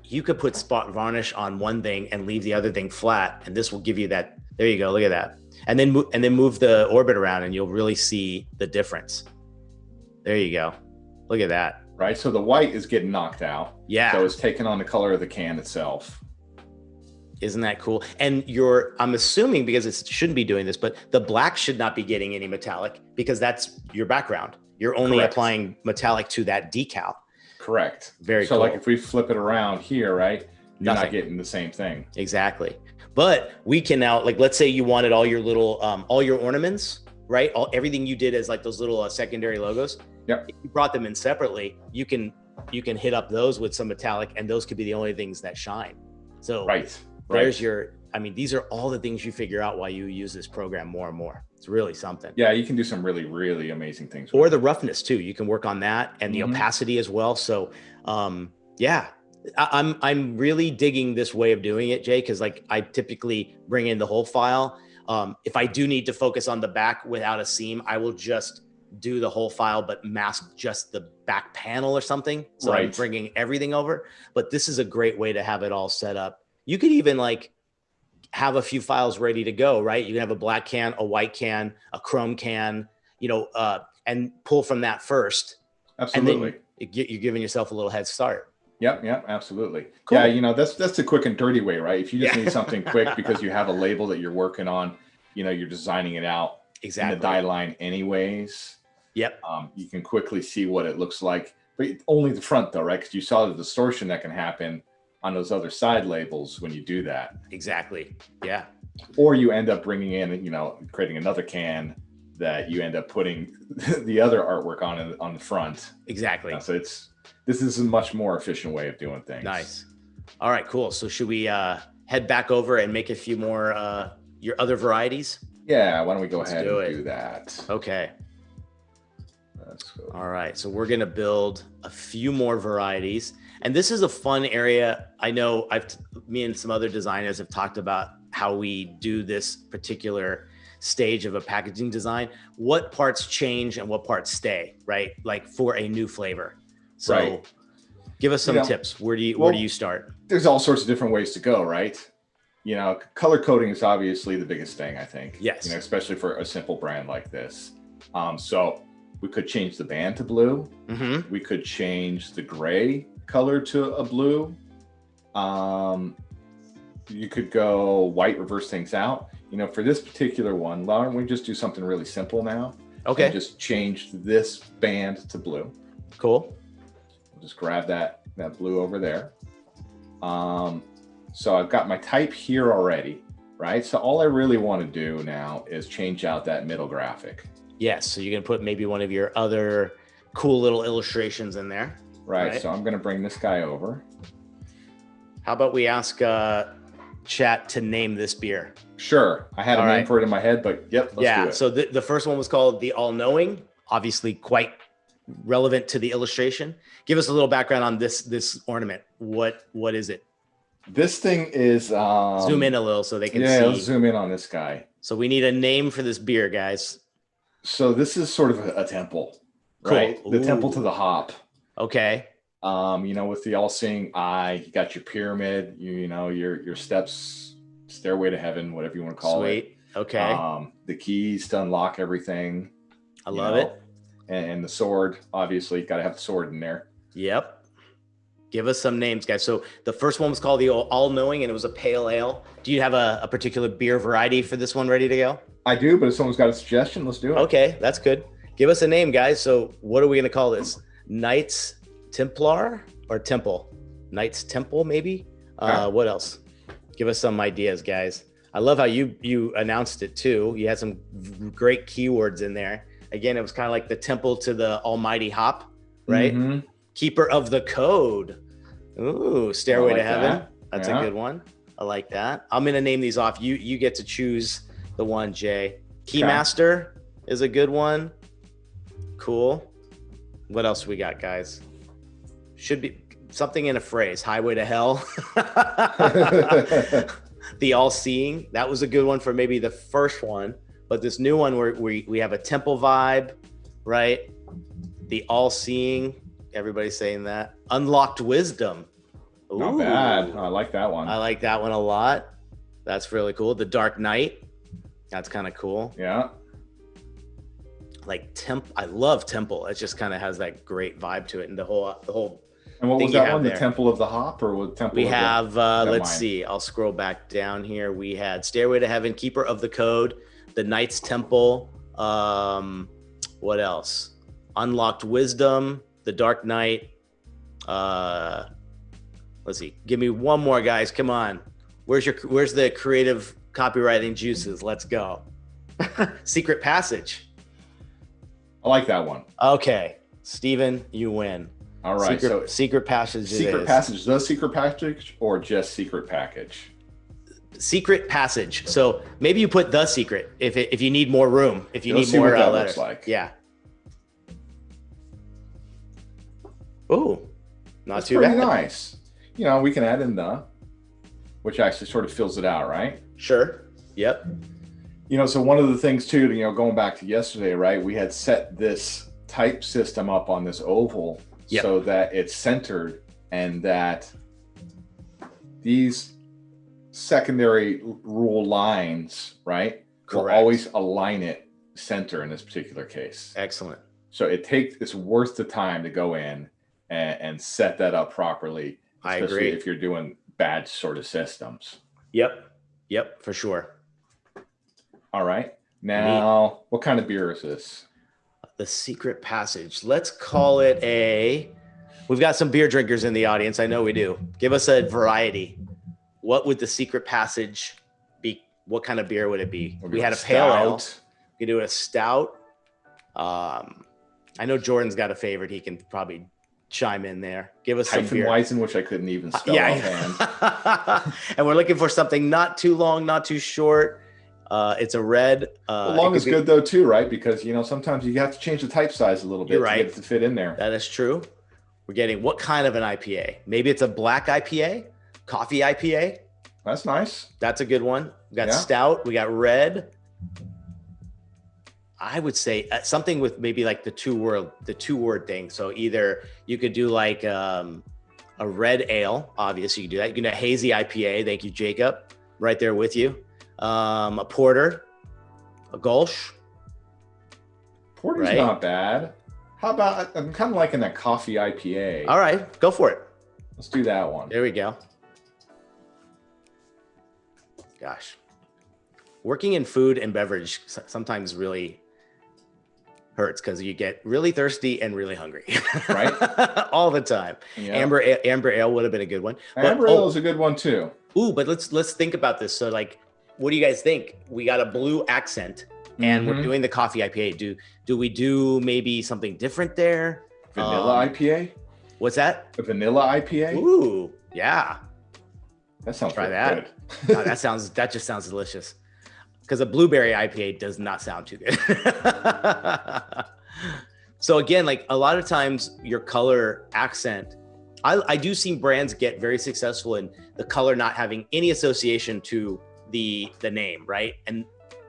you could put spot varnish on one thing and leave the other thing flat, and this will give you that. There you go, look at that. And then move the orbit around and you'll really see the difference. There you go. Look at that. Right, so the white is getting knocked out. Yeah. So it's taking on the color of the can itself. Isn't that cool? And I'm assuming, because it shouldn't be doing this, but the black should not be getting any metallic because that's your background. You're only applying metallic to that decal. Correct. Very cool. So like if we flip it around here, right? You're not getting the same thing. Exactly. But we can now, like, let's say you wanted all your little, all your ornaments, right? Everything you did as like those little secondary logos. Yep. If you brought them in separately, you can hit up those with some metallic, and those could be the only things that shine. So there's your, I mean, these are all the things you figure out while you use this program more and more. It's really something. Yeah, you can do some really, really amazing things. Or the roughness too. You can work on that, and the opacity as well. So yeah, I'm really digging this way of doing it, Jay, because like I typically bring in the whole file. If I do need to focus on the back without a seam, I will just do the whole file, but mask just the back panel or something. So I'm bringing everything over. But this is a great way to have it all set up. You could even like have a few files ready to go, right? You can have a black can, a white can, a chrome can, you know, and pull from that first. Absolutely. And then you're giving yourself a little head start. Yep, absolutely. Cool. Yeah, you know, that's the quick and dirty way, right? If you just need something quick because you have a label that you're working on, you know, you're designing it out in the die line anyways. Yep. You can quickly see what it looks like, but only the front though, right? Because you saw the distortion that can happen on those other side labels when you do that. Exactly. Yeah. Or you end up bringing in, you know, creating another can that you end up putting the other artwork on the front. Exactly. So this is a much more efficient way of doing things. Nice. All right, cool. So should we head back over and make a few more your other varieties? Yeah, why don't we go ahead and do that? Okay. Let's go. All right, so we're gonna build a few more varieties. And this is a fun area. I know me and some other designers have talked about how we do this particular stage of a packaging design. What parts change and what parts stay, right? Like for a new flavor. So give us some tips. Where do you start? There's all sorts of different ways to go, right? You know, color coding is obviously the biggest thing, I think. Yes. You know, especially for a simple brand like this. So we could change the band to blue. We could change the gray color to a blue. You could go white, reverse things out. You know, for this particular one, why don't we just do something really simple now? Okay. And just change this band to blue. Cool. We'll just grab that blue over there. So I've got my type here already, right? So all I really want to do now is change out that middle graphic. Yes. So you can put maybe one of your other cool little illustrations in there. Right. So I'm going to bring this guy over. How about we ask chat to name this beer? Sure. I had a name for it in my head, but yep. Let's do it. So the first one was called the All Knowing. Obviously quite relevant to the illustration. Give us a little background on this ornament. What is it? This thing is zoom in a little so they can see. Yeah, let's zoom in on this guy. So we need a name for this beer, guys. So this is sort of a temple, Cool. right? The temple to the hop. Okay. You know, with the all-seeing eye, you got your pyramid, you know, your steps, stairway to heaven, whatever you want to call it. Sweet. Okay. The keys to unlock everything. I love it. And the sword, obviously, got to have the sword in there. Yep. Give us some names, guys. So the first one was called the All-Knowing, and it was a pale ale. Do you have a particular beer variety for this one ready to go? I do, but if someone's got a suggestion, let's do it. Okay, that's good. Give us a name, guys. So what are we going to call this? Knights Templar or Temple? Knights Temple, maybe? Okay. What else? Give us some ideas, guys. I love how you announced it too. You had some great keywords in there. Again, it was kind of like the temple to the almighty hop, right? Mm-hmm. Keeper of the code. Ooh, Stairway to Heaven. That's Yeah. a good one. I like that. I'm going to name these off. You get to choose the one, Jay. Keymaster is a good one. Cool. What else we got, guys? Should be something in a phrase. Highway to Hell. The All-Seeing. That was a good one for maybe the first one. But this new one where we have a temple vibe, right? The All-Seeing. Everybody's saying that. Unlocked Wisdom. Ooh. Not bad. I like that one. I like that one a lot. That's really cool. The Dark Knight. That's kind of cool. Yeah. Like I love Temple. It just kind of has that great vibe to it, and the whole. And what thing was that you one? have The there. Temple of the Hop, or what temple? We of have. that Let's mine? see. I'll scroll back down here. We had Stairway to Heaven, Keeper of the Code, the Knights Temple. What else? Unlocked Wisdom, the Dark Knight. Let's see. Give me one more, guys. Come on. Where's the creative copywriting juices? Let's go. Secret Passage. I like that one. Okay, Steven, you win. All right. Secret Passage. Secret Passage. The Secret Package or just Secret Package? Secret Passage. So maybe you put the secret if you need more room. If you Let's need see more what that letters. looks like. Yeah. Oh, not That's too pretty bad. nice. You know, we can add in the, which actually sort of fills it out, right? Sure. Yep. You know, so one of the things too, you know, going back to yesterday, right? We had set this type system up on this oval so that it's centered and that these secondary rule lines, right, will always align it center in this particular case. Excellent. So it's worth the time to go in and set that up properly, I especially agree. if you're doing badge sort of systems. Yep, for sure. All right. Now, what kind of beer is this? The Secret Passage. Let's call it we've got some beer drinkers in the audience. I know we do. Give us a variety. What would the Secret Passage be? What kind of beer would it be? We had a pale ale. We could do a stout. I know Jordan's got a favorite. He can probably chime in there. Give us some beer. Weizen, which I couldn't even spell offhand. And we're looking for something not too long, not too short. It's a red. Long is good though too, right? Because you know sometimes you have to change the type size a little bit to get it to fit in there. That is true. We're getting what kind of an IPA? Maybe it's a black IPA, coffee IPA. That's nice. That's a good one. We got stout. We got red. I would say something with maybe like the two word thing. So either you could do like a red ale. Obviously, you can do that. You can do a hazy IPA. Thank you, Jacob. Right there with you. A porter, a Gulch. Porter's not bad. How about, I'm kind of liking that coffee IPA. All right, go for it. Let's do that one. There we go. Gosh, working in food and beverage sometimes really hurts because you get really thirsty and really hungry, right? All the time. Yeah. Amber ale would have been a good one. Amber ale is a good one too. Ooh, but let's think about this. So like, what do you guys think? We got a blue accent and we're doing the coffee IPA. Do we do maybe something different there? Vanilla IPA? What's that? A vanilla IPA? Ooh, yeah. That sounds Try really that. good. God, that just sounds delicious. Because a blueberry IPA does not sound too good. So again, like a lot of times your color accent, I do see brands get very successful in the color not having any association to the name, right? And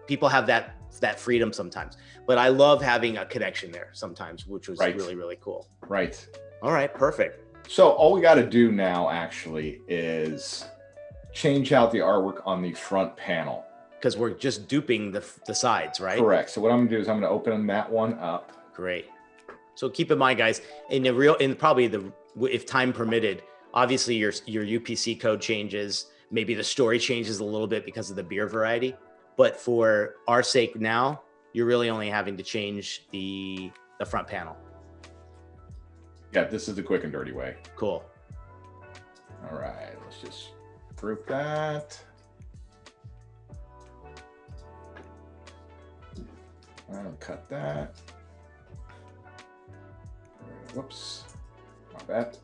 people have that freedom sometimes. But I love having a connection there sometimes, which was really, really cool. Right. All right, perfect. So all we got to do now actually is change out the artwork on the front panel. Because we're just duping the sides, right? Correct. So what I'm gonna do is I'm gonna open that one up. Great. So keep in mind, guys, if time permitted, obviously your UPC code changes, maybe the story changes a little bit because of the beer variety, but for our sake now, you're really only having to change the front panel. Yeah, this is the quick and dirty way. Cool. All right, let's just group that. I'll cut that. Whoops, my bad.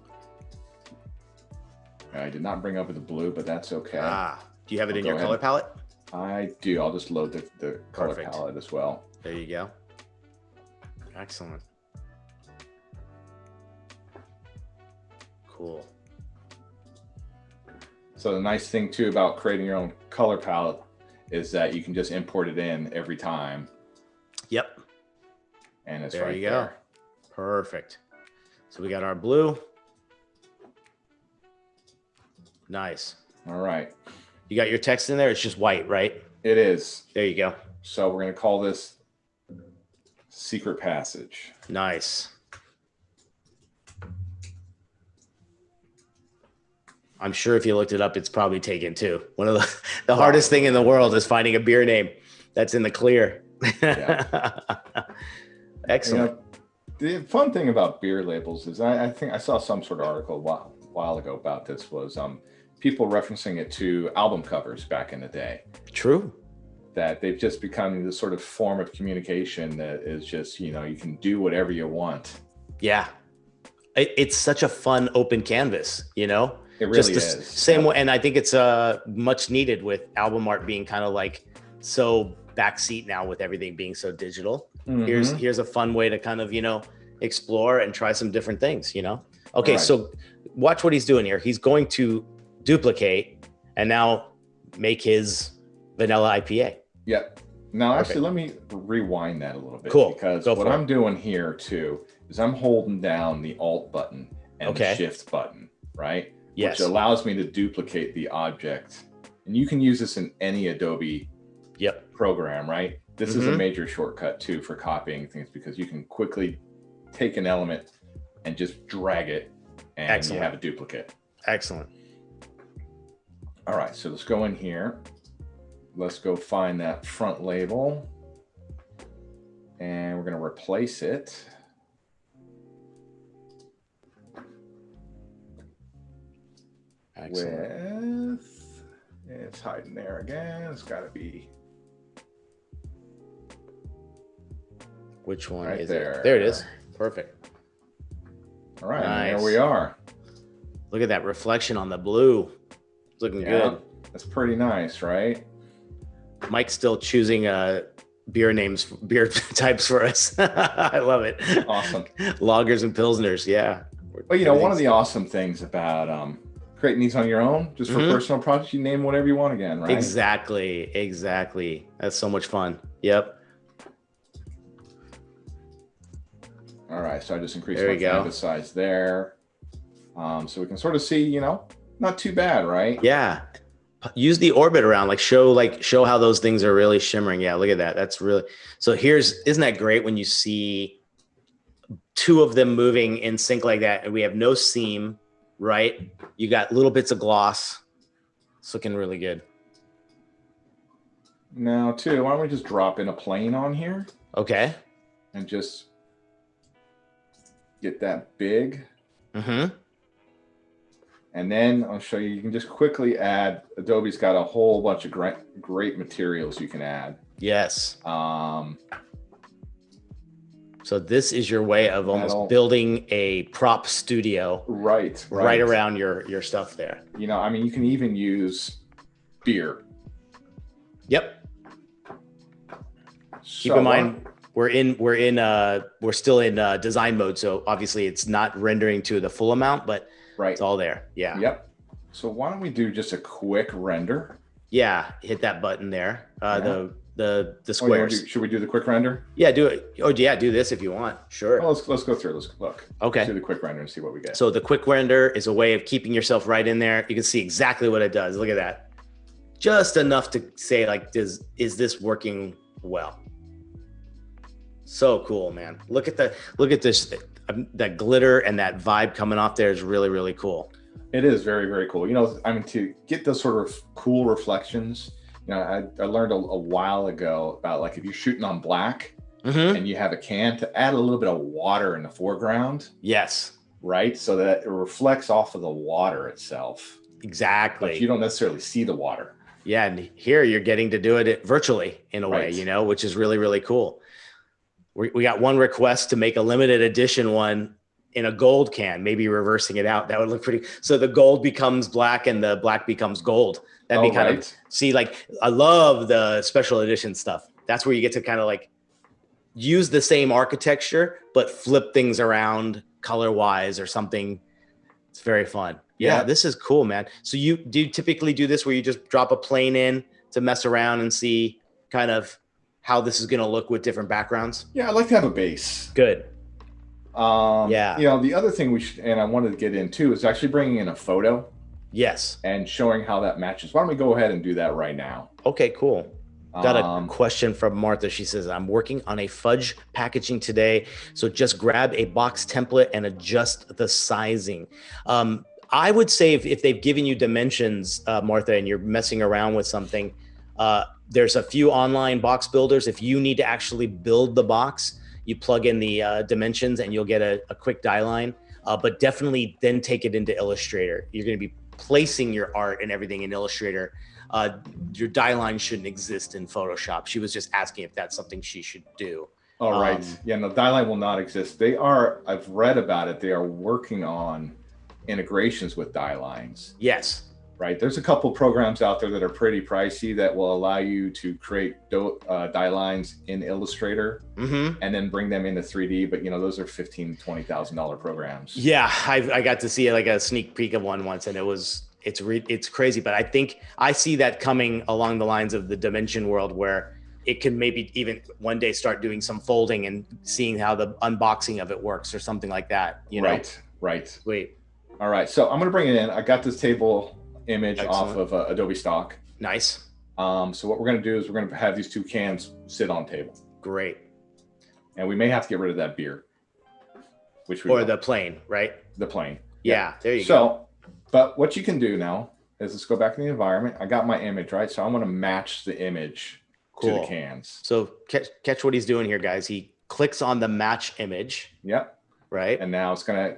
I did not bring up the blue, but that's okay. Do you have it in your color palette? I do. I'll just load the color palette as well. There you go. Excellent. Cool. So the nice thing too about creating your own color palette is that you can just import it in every time. Yep. And it's there right you go. there. Perfect. So we got our blue. Nice. All right. You got your text in there. It's just white, right? It is. There you go. So we're going to call this Secret Passage. Nice. I'm sure if you looked it up, it's probably taken too. One of the hardest thing in the world is finding a beer name that's in the clear. Yeah. Excellent. You know, the fun thing about beer labels is I think I saw some sort of article a while ago about this was people referencing it to album covers back in the day. True. That they've just become this sort of form of communication that is just, you know, you can do whatever you want. Yeah. It's such a fun open canvas, you know? It really is. Same way. And I think it's much needed with album art being kind of like so backseat now with everything being so digital. Mm-hmm. Here's a fun way to kind of, you know, explore and try some different things, you know? Okay, so watch what he's doing here. He's going to duplicate and now make his vanilla IPA. Yep. Now, actually, let me rewind that a little bit. Cool. Because what I'm doing here, too, is I'm holding down the Alt button and the Shift button, right? Yes. Which allows me to duplicate the object. And you can use this in any Adobe program, right? This is a major shortcut, too, for copying things because you can quickly take an element and just drag it and you have a duplicate. Excellent. All right, so let's go in here. Let's go find that front label and we're going to replace it. Excellent. With, it's hiding there again. It's got to be. Which one right is there. it? There it is. Perfect. All right, nice. There we are. Look at that reflection on the blue. It's looking good. That's pretty nice, right? Mike's still choosing beer types for us. I love it. Awesome. Lagers and Pilsners, yeah. Well, you know, one of the awesome things about creating these on your own, just for personal projects, you name whatever you want again, right? Exactly. That's so much fun. Yep. All right, so I just increased my canvas size there. So we can sort of see, you know, not too bad, right? Yeah. Use the orbit around, show how those things are really shimmering. Yeah, look at that. That's really, so isn't that great when you see two of them moving in sync like that and we have no seam, right? You got little bits of gloss. It's looking really good. Now, too, why don't we just drop in a plane on here? Okay. And just get that big. And then I'll show you, you can just quickly add, Adobe's got a whole bunch of great materials you can add. Yes. So this is your way of almost building a prop studio. Right around your stuff there. You know, I mean, you can even use beer. Yep. Keep in mind, we're still in design mode. So obviously it's not rendering to the full amount, but it's all there. Yeah. Yep. So why don't we do just a quick render? Yeah. Hit that button there. The squares. Should we do the quick render? Yeah, do it. Oh yeah, do this if you want. Sure. Well, let's go through. Let's look. Okay. Let's do the quick render and see what we get. So the quick render is a way of keeping yourself right in there. You can see exactly what it does. Look at that. Just enough to say like, is this working well? So cool, man. Look at this. That glitter and that vibe coming off there is really, really cool. It is very, very cool. You know, I mean, to get those sort of cool reflections, you know, I learned a while ago about like if you're shooting on black and you have a can, to add a little bit of water in the foreground. Yes. Right. So that it reflects off of the water itself. Exactly. But you don't necessarily see the water. Yeah. And here you're getting to do it virtually in a way, you know, which is really, really cool. We got one request to make a limited edition one in a gold can, maybe reversing it out. That would look pretty. So the gold becomes black and the black becomes gold. That'd be kind of, see, like, I love the special edition stuff. That's where you get to kind of like use the same architecture, but flip things around color wise or something. It's very fun. Yeah, this is cool, man. So you typically do this where you just drop a plane in to mess around and see kind of how this is going to look with different backgrounds? Yeah, I'd like to have a base. Good. Yeah. You know, the other thing I wanted to get into is actually bringing in a photo. Yes. And showing how that matches. Why don't we go ahead and do that right now? Okay, cool. Got a question from Martha. She says, I'm working on a fudge packaging today. So just grab a box template and adjust the sizing. I would say if they've given you dimensions, Martha, and you're messing around with something, there's a few online box builders. If you need to actually build the box, you plug in the dimensions and you'll get a quick die line. But definitely then take it into Illustrator. You're going to be placing your art and everything in Illustrator. Your die line shouldn't exist in Photoshop. She was just asking if that's something she should do. Oh, right. Yeah, no, die line will not exist. I've read about it. They are working on integrations with die lines. Yes. Right. There's a couple programs out there that are pretty pricey that will allow you to create die lines in Illustrator and then bring them into 3D. But, you know, those are $15,000, $20,000 programs. Yeah, I got to see like a sneak peek of one once, and it's crazy. But I think I see that coming along the lines of the dimension world, where it can maybe even one day start doing some folding and seeing how the unboxing of it works or something like that. You know? Right. Sweet. All right. So I'm going to bring it in. I got this table image off of Adobe stock. Nice. So what we're going to do is we're going to have these two cans sit on table. Great. And we may have to get rid of that beer, the plane, right? The plane. Yeah, there you go. So, but what you can do now is let's go back to the environment. I got my image, right? So I'm going to match the image to the cans. So catch what he's doing here, guys. He clicks on the match image. Yep. Right. And now it's going to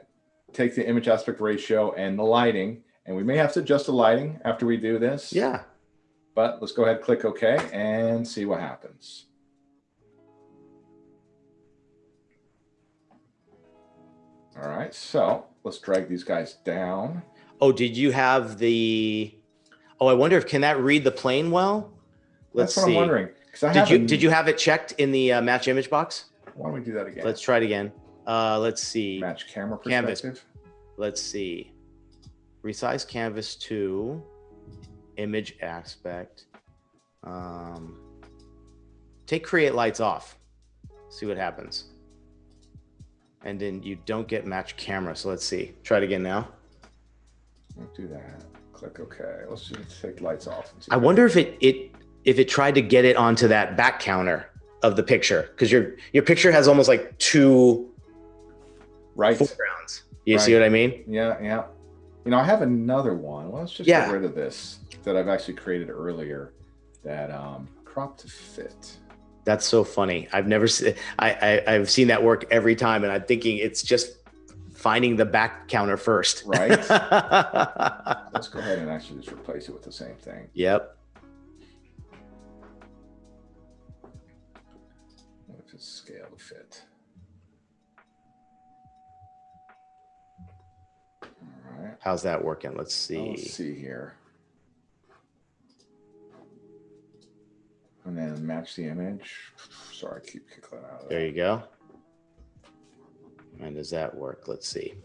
take the image aspect ratio and the lighting. And we may have to adjust the lighting after we do this. Yeah. But let's go ahead, click OK, and see what happens. All right, so let's drag these guys down. Oh, did you have I wonder can that read the plane well? That's what I'm wondering. Did you have it checked in the match image box? Why don't we do that again? Let's try it again. Let's see. Match camera perspective. Canvas. Let's see. Resize canvas to image aspect. Take create lights off. See what happens. And then you don't get match camera. So let's see. Try it again now. Don't do that. Click OK. Let's just take lights off. And see I wonder if it tried to get it onto that back counter of the picture, because your picture has almost like two foregrounds. You see what I mean? Yeah, yeah. You know, I have another one. Let's just get rid of this that I've actually created earlier that crop to fit. That's so funny. I've never seen, I've seen that work every time, and I'm thinking it's just finding the back counter first. Right. Let's go ahead and actually just replace it with the same thing. Yep. Let's just scale to fit. All right. How's that working? Let's see. Let's see here. And then match the image. Sorry, I keep kicking that out of There you go. And does that work? Let's see.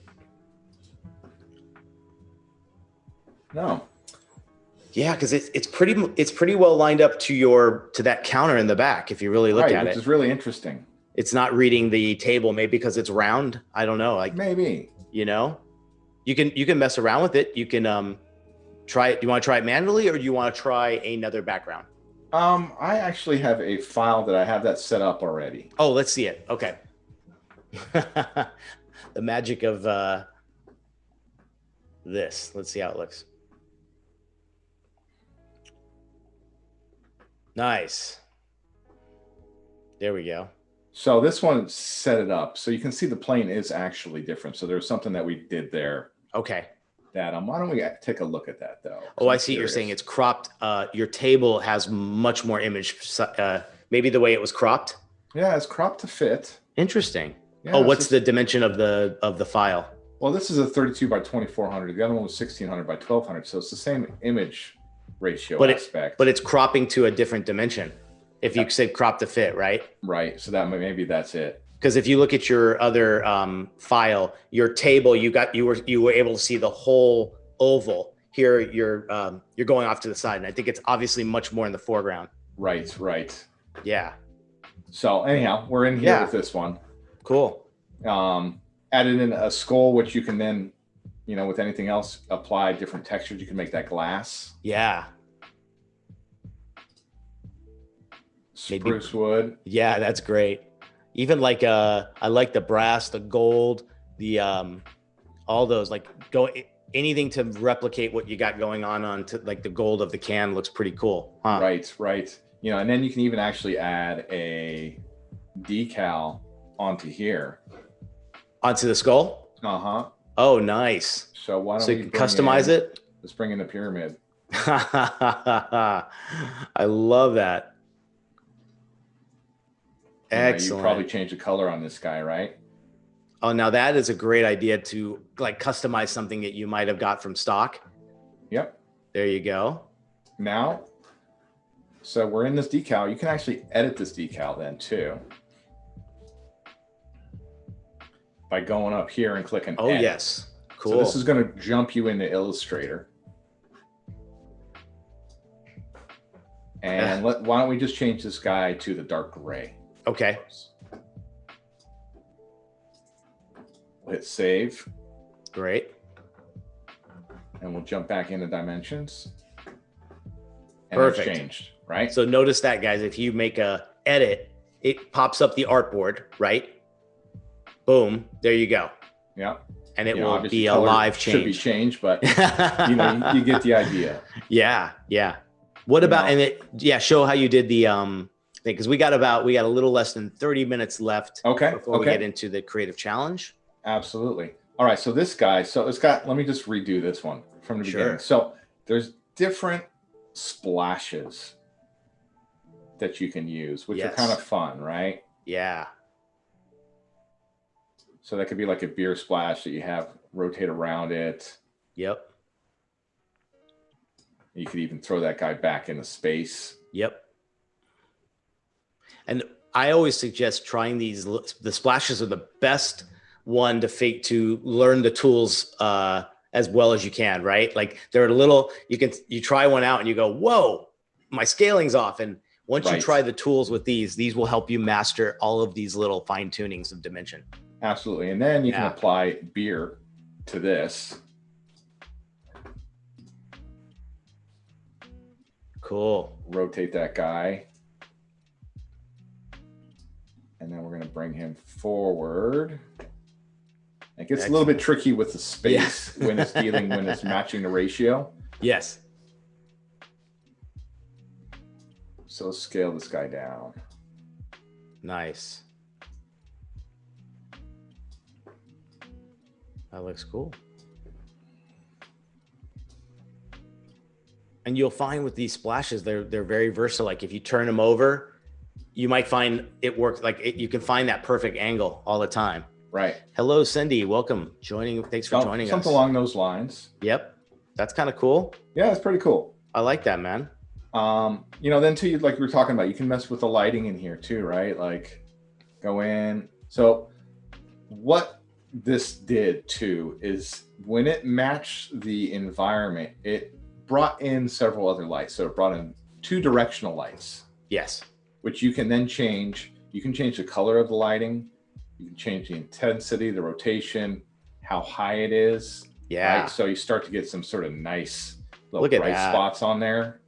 No. Yeah, because it's pretty well lined up to that counter in the back. If you really look at it, which is really interesting. It's not reading the table, maybe because it's round. I don't know. Like maybe, you know, you can mess around with it. You can try it. Do you want to try it manually, or do you want to try another background? I actually have a file that I have that set up already. Oh, let's see it. Okay. The magic of this. Let's see how it looks. Nice. There we go. So this one set it up. So you can see the plane is actually different. So there's something that we did there. Okay. That why don't we take a look at that though? Oh, I see. You're saying it's cropped. Your table has much more image. Maybe the way it was cropped. Yeah, it's cropped to fit. Interesting. Yeah, oh, what's the dimension of the file? Well, this is a 32 by 2400. The other one was 1600 by 1200. So it's the same image ratio aspect. But it's cropping to a different dimension. If you said crop to fit, right? Right. So that maybe that's it. Because if you look at your other file, your table, you were able to see the whole oval. Here, you're going off to the side, and I think it's obviously much more in the foreground. Right. Right. Yeah. So anyhow, we're in here with this one. Cool. Added in a skull, which you can then, with anything else, apply different textures. You can make that glass. Yeah. Spruce wood. Yeah, that's great. Even like I like the brass, the gold, the all those anything to replicate what you got going on to like the gold of the can looks pretty cool. Huh? Right, right. And then you can even actually add a decal onto here. Onto the skull? Uh-huh. Oh, nice. So why don't we customize it? Let's bring in the pyramid. I love that. Excellent. You probably change the color on this guy, right? Oh, now that is a great idea to customize something that you might have got from stock. Yep. There you go. Now, so we're in this decal. You can actually edit this decal then too. By going up here and clicking edit. Oh, yes. Cool. So this is going to jump you into Illustrator. And why don't we just change this guy to the dark gray? Okay. We'll hit save. Great. And we'll jump back into dimensions. And perfect. It's changed, right? So notice that, guys, if you make a edit, it pops up the artboard, right? Boom. There you go. Yeah. And it will be a live change. Should be changed, but you get the idea. Yeah. Yeah. What about, show how you did the thing, because we got a little less than 30 minutes left before we get into the creative challenge. Absolutely. All right. So this guy, let me just redo this one from the beginning. So there's different splashes that you can use, which are kind of fun, right? Yeah. So that could be like a beer splash that you have rotate around it. Yep. You could even throw that guy back into space. Yep. And I always suggest trying these. The splashes are the best one to learn the tools as well as you can, right? Like they're a little, you try one out and you go, whoa, my scaling's off. And once you try the tools with these will help you master all of these little fine tunings of dimension. Absolutely. And then you can apply beer to this. Cool. Rotate that guy. And then we're going to bring him forward. It gets a little bit tricky with the space when it's matching the ratio. Yes. So let's scale this guy down. Nice. That looks cool. And you'll find with these splashes, they're very versatile. Like if you turn them over, you might find it works. You can find that perfect angle all the time. Right. Hello, Cindy. Welcome. Thanks for joining us. Something along those lines. Yep. That's kind of cool. Yeah, it's pretty cool. I like that, man. Then too, like we were talking about, you can mess with the lighting in here too, right? Like go in. So what this did too is when it matched the environment, it brought in several other lights. So it brought in 2 directional lights. Yes. Which you can then change. You can change the color of the lighting. You can change the intensity, the rotation, how high it is. Yeah. Right? So you start to get some sort of nice little Look at bright that. spots on there.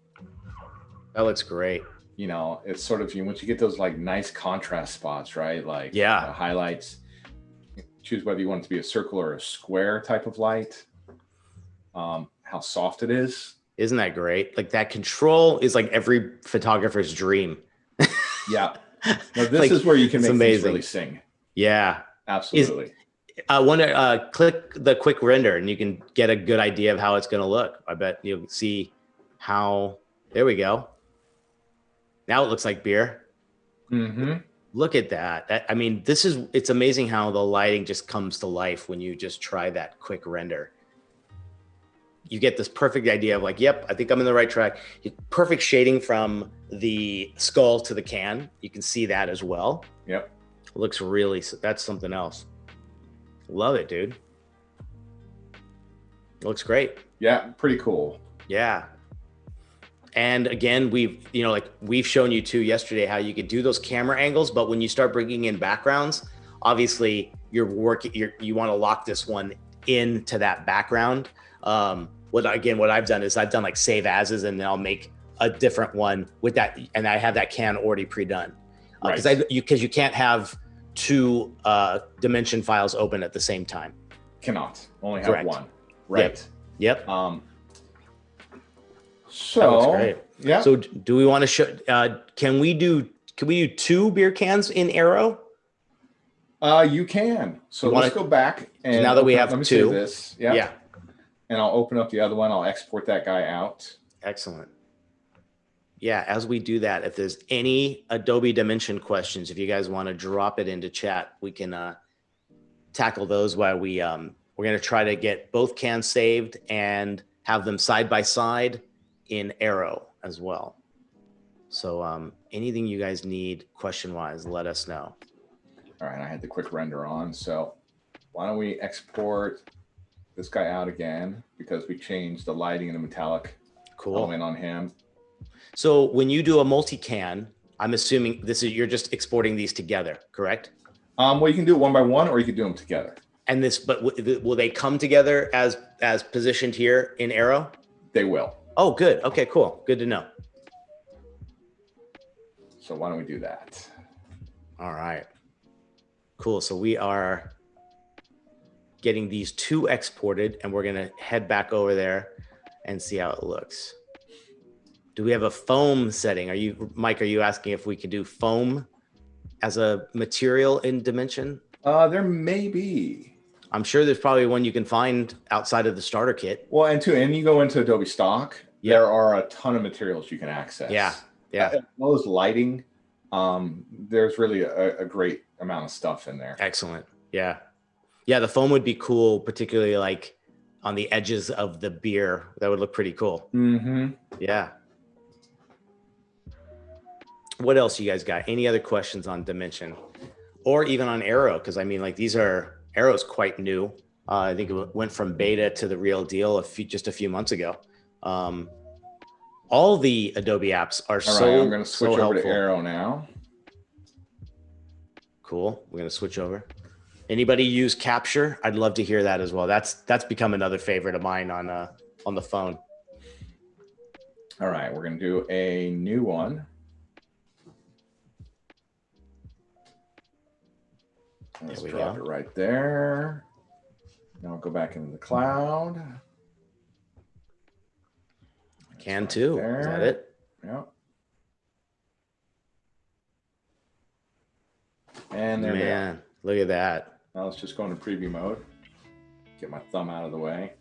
That looks great. It's sort of, once you get those like nice contrast spots, right? Like highlights, choose whether you want it to be a circle or a square type of light. How soft it is. Isn't that great? Like that control is like every photographer's dream. Yeah. No, this is where you can make things really sing. Yeah. Absolutely. I want to click the quick render and you can get a good idea of how it's going to look. I bet you'll see how, there we go. Now it looks like beer. Mm-hmm. Look at that. I mean, it's amazing how the lighting just comes to life when you just try that quick render. You get this perfect idea of like, yep, I think I'm in the right track. Perfect shading from the skull to the can. You can see that as well. Yep. It looks really, that's something else. Love it, dude. It looks great. Yeah, pretty cool. Yeah. And again, we've shown you too yesterday how you could do those camera angles, but when you start bringing in backgrounds, obviously you want to lock this one into that background. What I've done is I've done like save as's and then I'll make a different one with that. And I have that can already pre-done. Because you can't have 2 dimension files open at the same time. Cannot. Only have Correct. One. Right. Yep. So yeah. So do we want to show? Can we do 2 beer cans in Aero? You can. So let's go back and now that we have let me 2. save this. Yeah. And I'll open up the other one. I'll export that guy out. Excellent. Yeah, as we do that, if there's any Adobe Dimension questions, if you guys want to drop it into chat, we can tackle those while we're going to try to get both cans saved and have them side by side in Aero as well. So anything you guys need question-wise, let us know. All right, I had the quick render on. So why don't we export this guy out again because we changed the lighting and the metallic element on him. So when you do a multi-can, I'm assuming you're just exporting these together, correct? Well, you can do it one by one, or you can do them together. And but will they come together as positioned here in Aero? They will. Oh, good. Okay, cool. Good to know. So why don't we do that? All right. Cool. So we are getting these 2 exported, and we're going to head back over there and see how it looks. Do we have a foam setting? Mike, are you asking if we could do foam as a material in Dimension? There may be. I'm sure there's probably one you can find outside of the starter kit. Well, and you go into Adobe Stock, there are a ton of materials you can access. Yeah. As well as lighting, there's really a great amount of stuff in there. Excellent. Yeah. Yeah, the foam would be cool, particularly like on the edges of the beer. That would look pretty cool. Mm-hmm. Yeah. What else you guys got? Any other questions on Dimension or even on Aero? Because I mean, like Aero's quite new. I think it went from beta to the real deal just a few months ago. All the Adobe apps are I'm going to switch over to Aero now. Cool. We're going to switch over. Anybody use Capture? I'd love to hear that as well. That's become another favorite of mine on the phone. All right, we're going to do a new one. Let's drop it right there. Now I'll go back into the cloud. Can too. Is that it? Yeah. And there we go. Look at that. Now let's just go into preview mode. Get my thumb out of the way.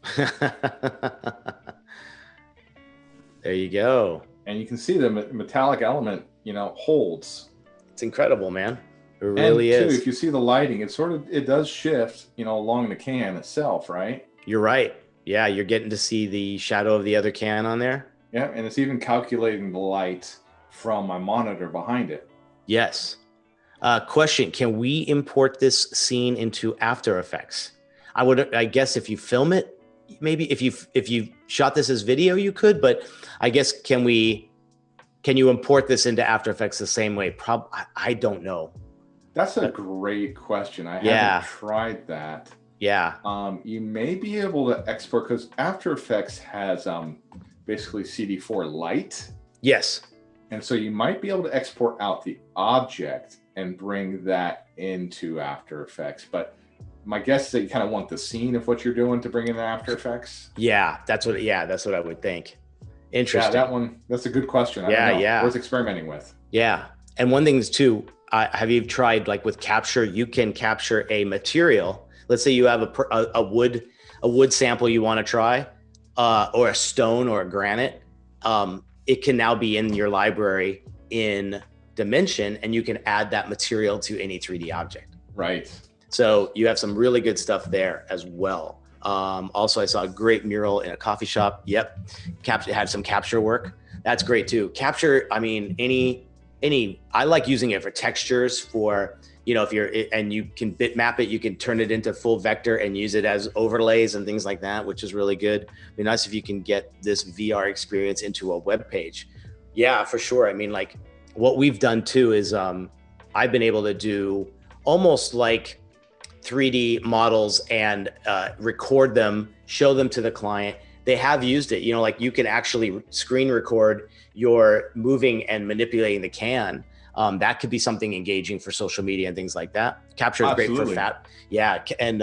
There you go. And you can see the metallic element, holds. It's incredible, man. It really is. If you see the lighting, it does shift, along the can itself, right? You're right. Yeah, you're getting to see the shadow of the other can on there. Yeah, and it's even calculating the light from my monitor behind it. Yes. Question, can we import this scene into After Effects? I guess if you film it, maybe if you shot this as video, you could, but I guess can you import this into After Effects the same way? I don't know. That's a great question. I Yeah. haven't tried that. Yeah. You may be able to export, because After Effects has basically CD4 light. Yes. And so you might be able to export out the object and bring that into After Effects. But my guess is that you kind of want the scene of what you're doing to bring in After Effects. Yeah, that's what I would think. Interesting. Yeah, that's a good question. Yeah. Worth experimenting with. Yeah. And one thing is too, have you tried, like with capture, you can capture a material. Let's say you have a wood sample you want to try, or a stone or a granite. It can now be in your library in Dimension, and you can add that material to any 3D object. Right. So you have some really good stuff there as well. Also, I saw a great mural in a coffee shop. Yep. Had some capture work. That's great too. Capture, I mean, I like using it for textures, for, and you can bitmap it, you can turn it into full vector and use it as overlays and things like that, which is really good. It'd be nice if you can get this VR experience into a web page. Yeah, for sure. I mean, like what we've done too is I've been able to do almost like 3D models and record them, show them to the client. They have used it, like you can actually screen record your moving and manipulating the can. That could be something engaging for social media and things like that. Capture is great for fat. Yeah. And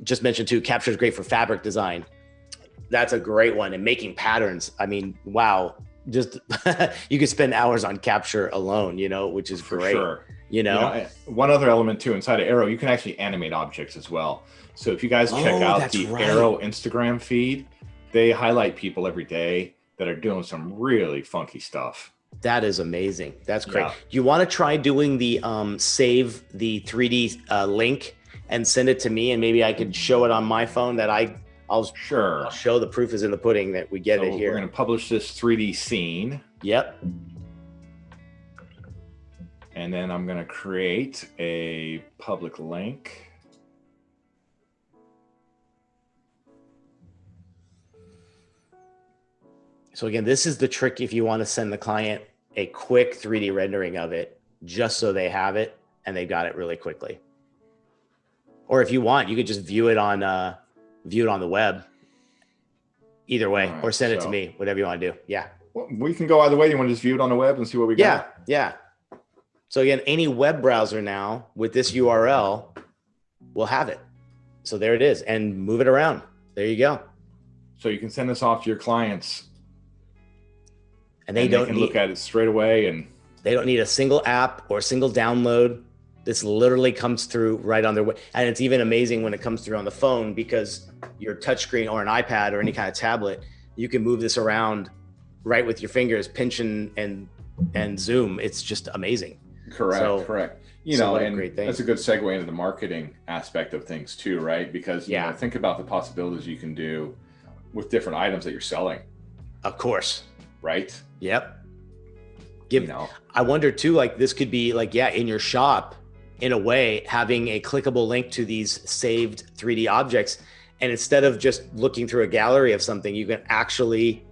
just mentioned too, capture is great for fabric design. That's a great one. And making patterns. I mean, wow. Just you could spend hours on capture alone, which is great. For sure. One other element too, inside of Aero, you can actually animate objects as well. So if you guys check out the Aero Instagram feed, they highlight people every day that are doing some really funky stuff. That is amazing. That's great. Yeah. You want to try doing the save the 3D link and send it to me, and maybe I could show it on my phone that I'll show the proof is in the pudding that we get it here. We're going to publish this 3D scene. Yep. And then I'm going to create a public link. So again, this is the trick if you want to send the client a quick 3D rendering of it, just so they have it and they got it really quickly. Or if you want, you could just view it on the web. Either way, right, or send it to me, whatever you want to do. Yeah. Well, we can go either way. You want to just view it on the web and see what we got? Yeah. So again, any web browser now with this URL will have it. So there it is, and move it around. There you go. So you can send this off to your clients. And they can look at it straight away, and they don't need a single app or a single download. This literally comes through right on their way. And it's even amazing when it comes through on the phone, because your touchscreen or an iPad or any kind of tablet, you can move this around right with your fingers, pinch and zoom. It's just amazing. Correct. And that's a good segue into the marketing aspect of things too, right? Because think about the possibilities you can do with different items that you're selling. Of course. Right? Yep. I wonder too, like this could be like, in your shop, in a way, having a clickable link to these saved 3D objects. And instead of just looking through a gallery of something, you can actually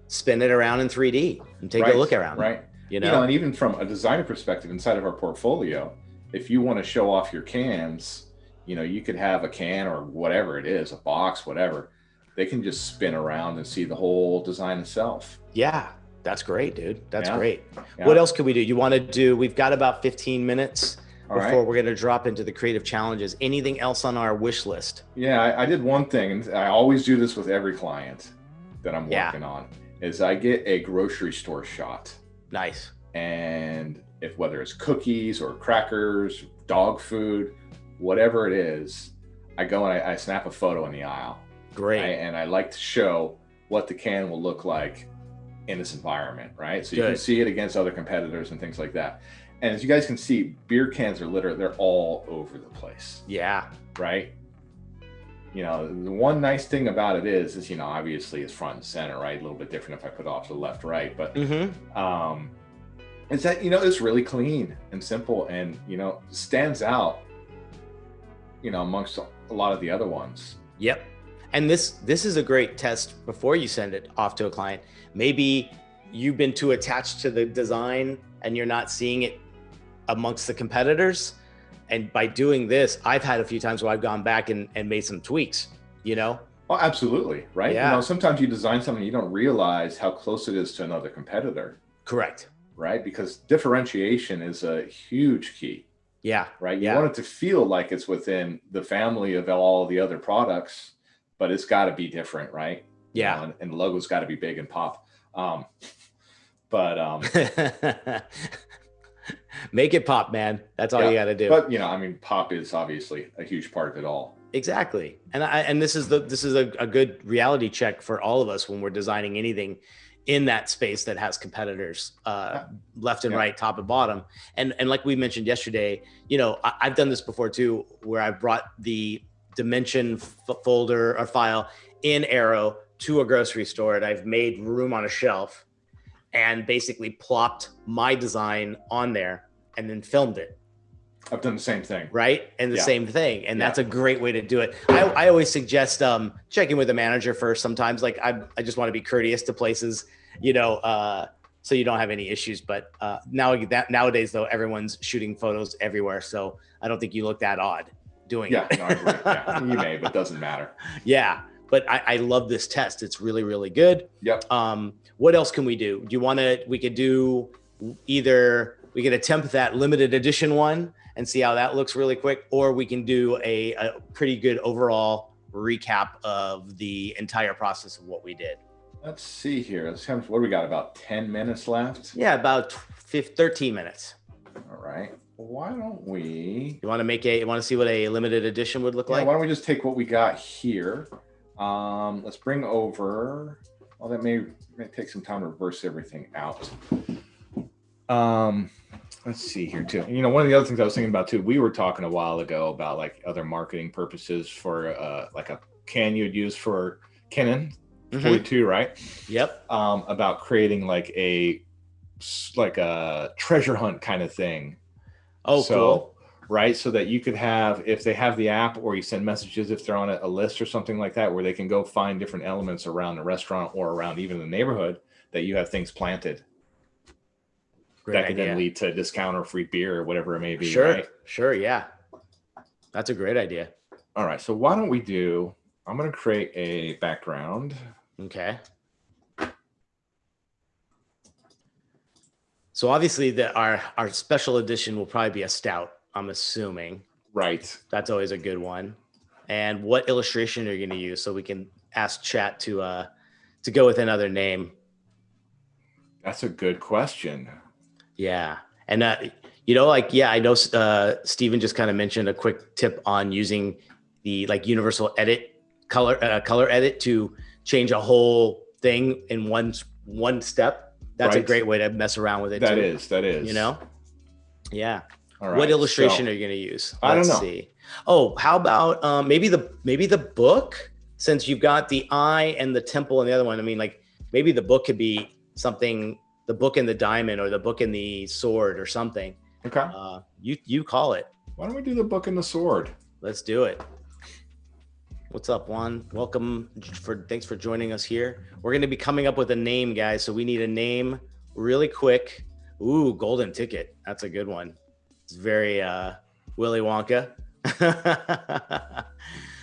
spin it around in 3D and take a look around. Right. And even from a designer perspective inside of our portfolio, if you want to show off your cans, you could have a can or whatever it is, a box, whatever. They can just spin around and see the whole design itself. Yeah, that's great, dude. That's great. Yeah. What else could we do? You want to do, we've got about 15 minutes before we're going to drop into the creative challenges. Anything else on our wish list? Yeah, I did one thing, and I always do this with every client that I'm working on, is I get a grocery store shot. Nice. And whether it's cookies or crackers, dog food, whatever it is, I go and I snap a photo in the aisle. Great. And I like to show what the can will look like in this environment, right? So you can see it against other competitors and things like that. And as you guys can see, beer cans are they're all over the place. Yeah. Right? You know, the one nice thing about it is, you know, obviously it's front and center, right? A little bit different if I put it off to the left, right. But it's that, you know, it's really clean and simple and, you know, stands out, you know, amongst a lot of the other ones. Yep. And this is a great test before you send it off to a client. Maybe you've been too attached to the design and you're not seeing it amongst the competitors. And by doing this, I've had a few times where I've gone back and made some tweaks, you know? Oh, absolutely. Right. Yeah. You know, sometimes you design something, you don't realize how close it is to another competitor. Correct. Right. Because differentiation is a huge key. Yeah. Right. You want it to feel like it's within the family of all the other products, but it's got to be different. Right. Yeah. You know, and the logo's got to be big and pop. Make it pop, man. That's all you got to do. But, you know, I mean, pop is obviously a huge part of it all. Exactly. And this is a good reality check for all of us when we're designing anything in that space that has competitors left and right, top and bottom. And like we mentioned yesterday, you know, I've done this before too, where I brought the dimension folder or file in Aero to a grocery store, and I've made room on a shelf and basically plopped my design on there and then filmed it. I've done the same thing. Right. And the same thing. And that's a great way to do it. I always suggest checking with the manager first. Sometimes, like, I just want to be courteous to places, you know, so you don't have any issues. But nowadays, though, everyone's shooting photos everywhere. So I don't think you look that odd doing it. No, I agree. Yeah, you may, but it doesn't matter. Yeah. But I love this test. It's really, really good. Yep. What else can we do? We could attempt that limited edition one and see how that looks really quick, or we can do a pretty good overall recap of the entire process of what we did. Let's see here. What do we got? About 10 minutes left? Yeah, about 13 minutes. All right. Why don't we... You want to see what a limited edition would look like? Why don't we just take what we got here? Let's bring over... Well, that may take some time to reverse everything out. Let's see here too. You know, one of the other things I was thinking about too, we were talking a while ago about like other marketing purposes for like a can you would use for Canon 42, right? Yep. About creating like a treasure hunt kind of thing. Oh, cool. Right. So that you could have, if they have the app or you send messages, if they're on a list or something like that, where they can go find different elements around the restaurant or around even the neighborhood, that you have things planted. That could then lead to a discount or free beer or whatever it may be. Sure. Right? Sure. Yeah. That's a great idea. All right. So why don't we I'm going to create a background. Okay. So obviously our special edition will probably be a stout, I'm assuming. Right. That's always a good one. And what illustration are you going to use so we can ask chat to go with another name? That's a good question. Yeah. And, you know, like, yeah, I know Steven just kind of mentioned a quick tip on using the like universal edit color edit to change a whole thing in one step. That's a great way to mess around with it. That is, you know? Yeah. All right. What illustration are you going to use? I don't know. Let's see. Oh, how about maybe the book, since you've got the eye and the temple and the other one. I mean, like maybe the book could be something, the book and the diamond or the book and the sword or something. Okay. You call it. Why don't we do the book and the sword? Let's do it. What's up, Juan? Welcome. Thanks for joining us here. We're going to be coming up with a name, guys. So we need a name really quick. Ooh, golden ticket. That's a good one. It's very Willy Wonka.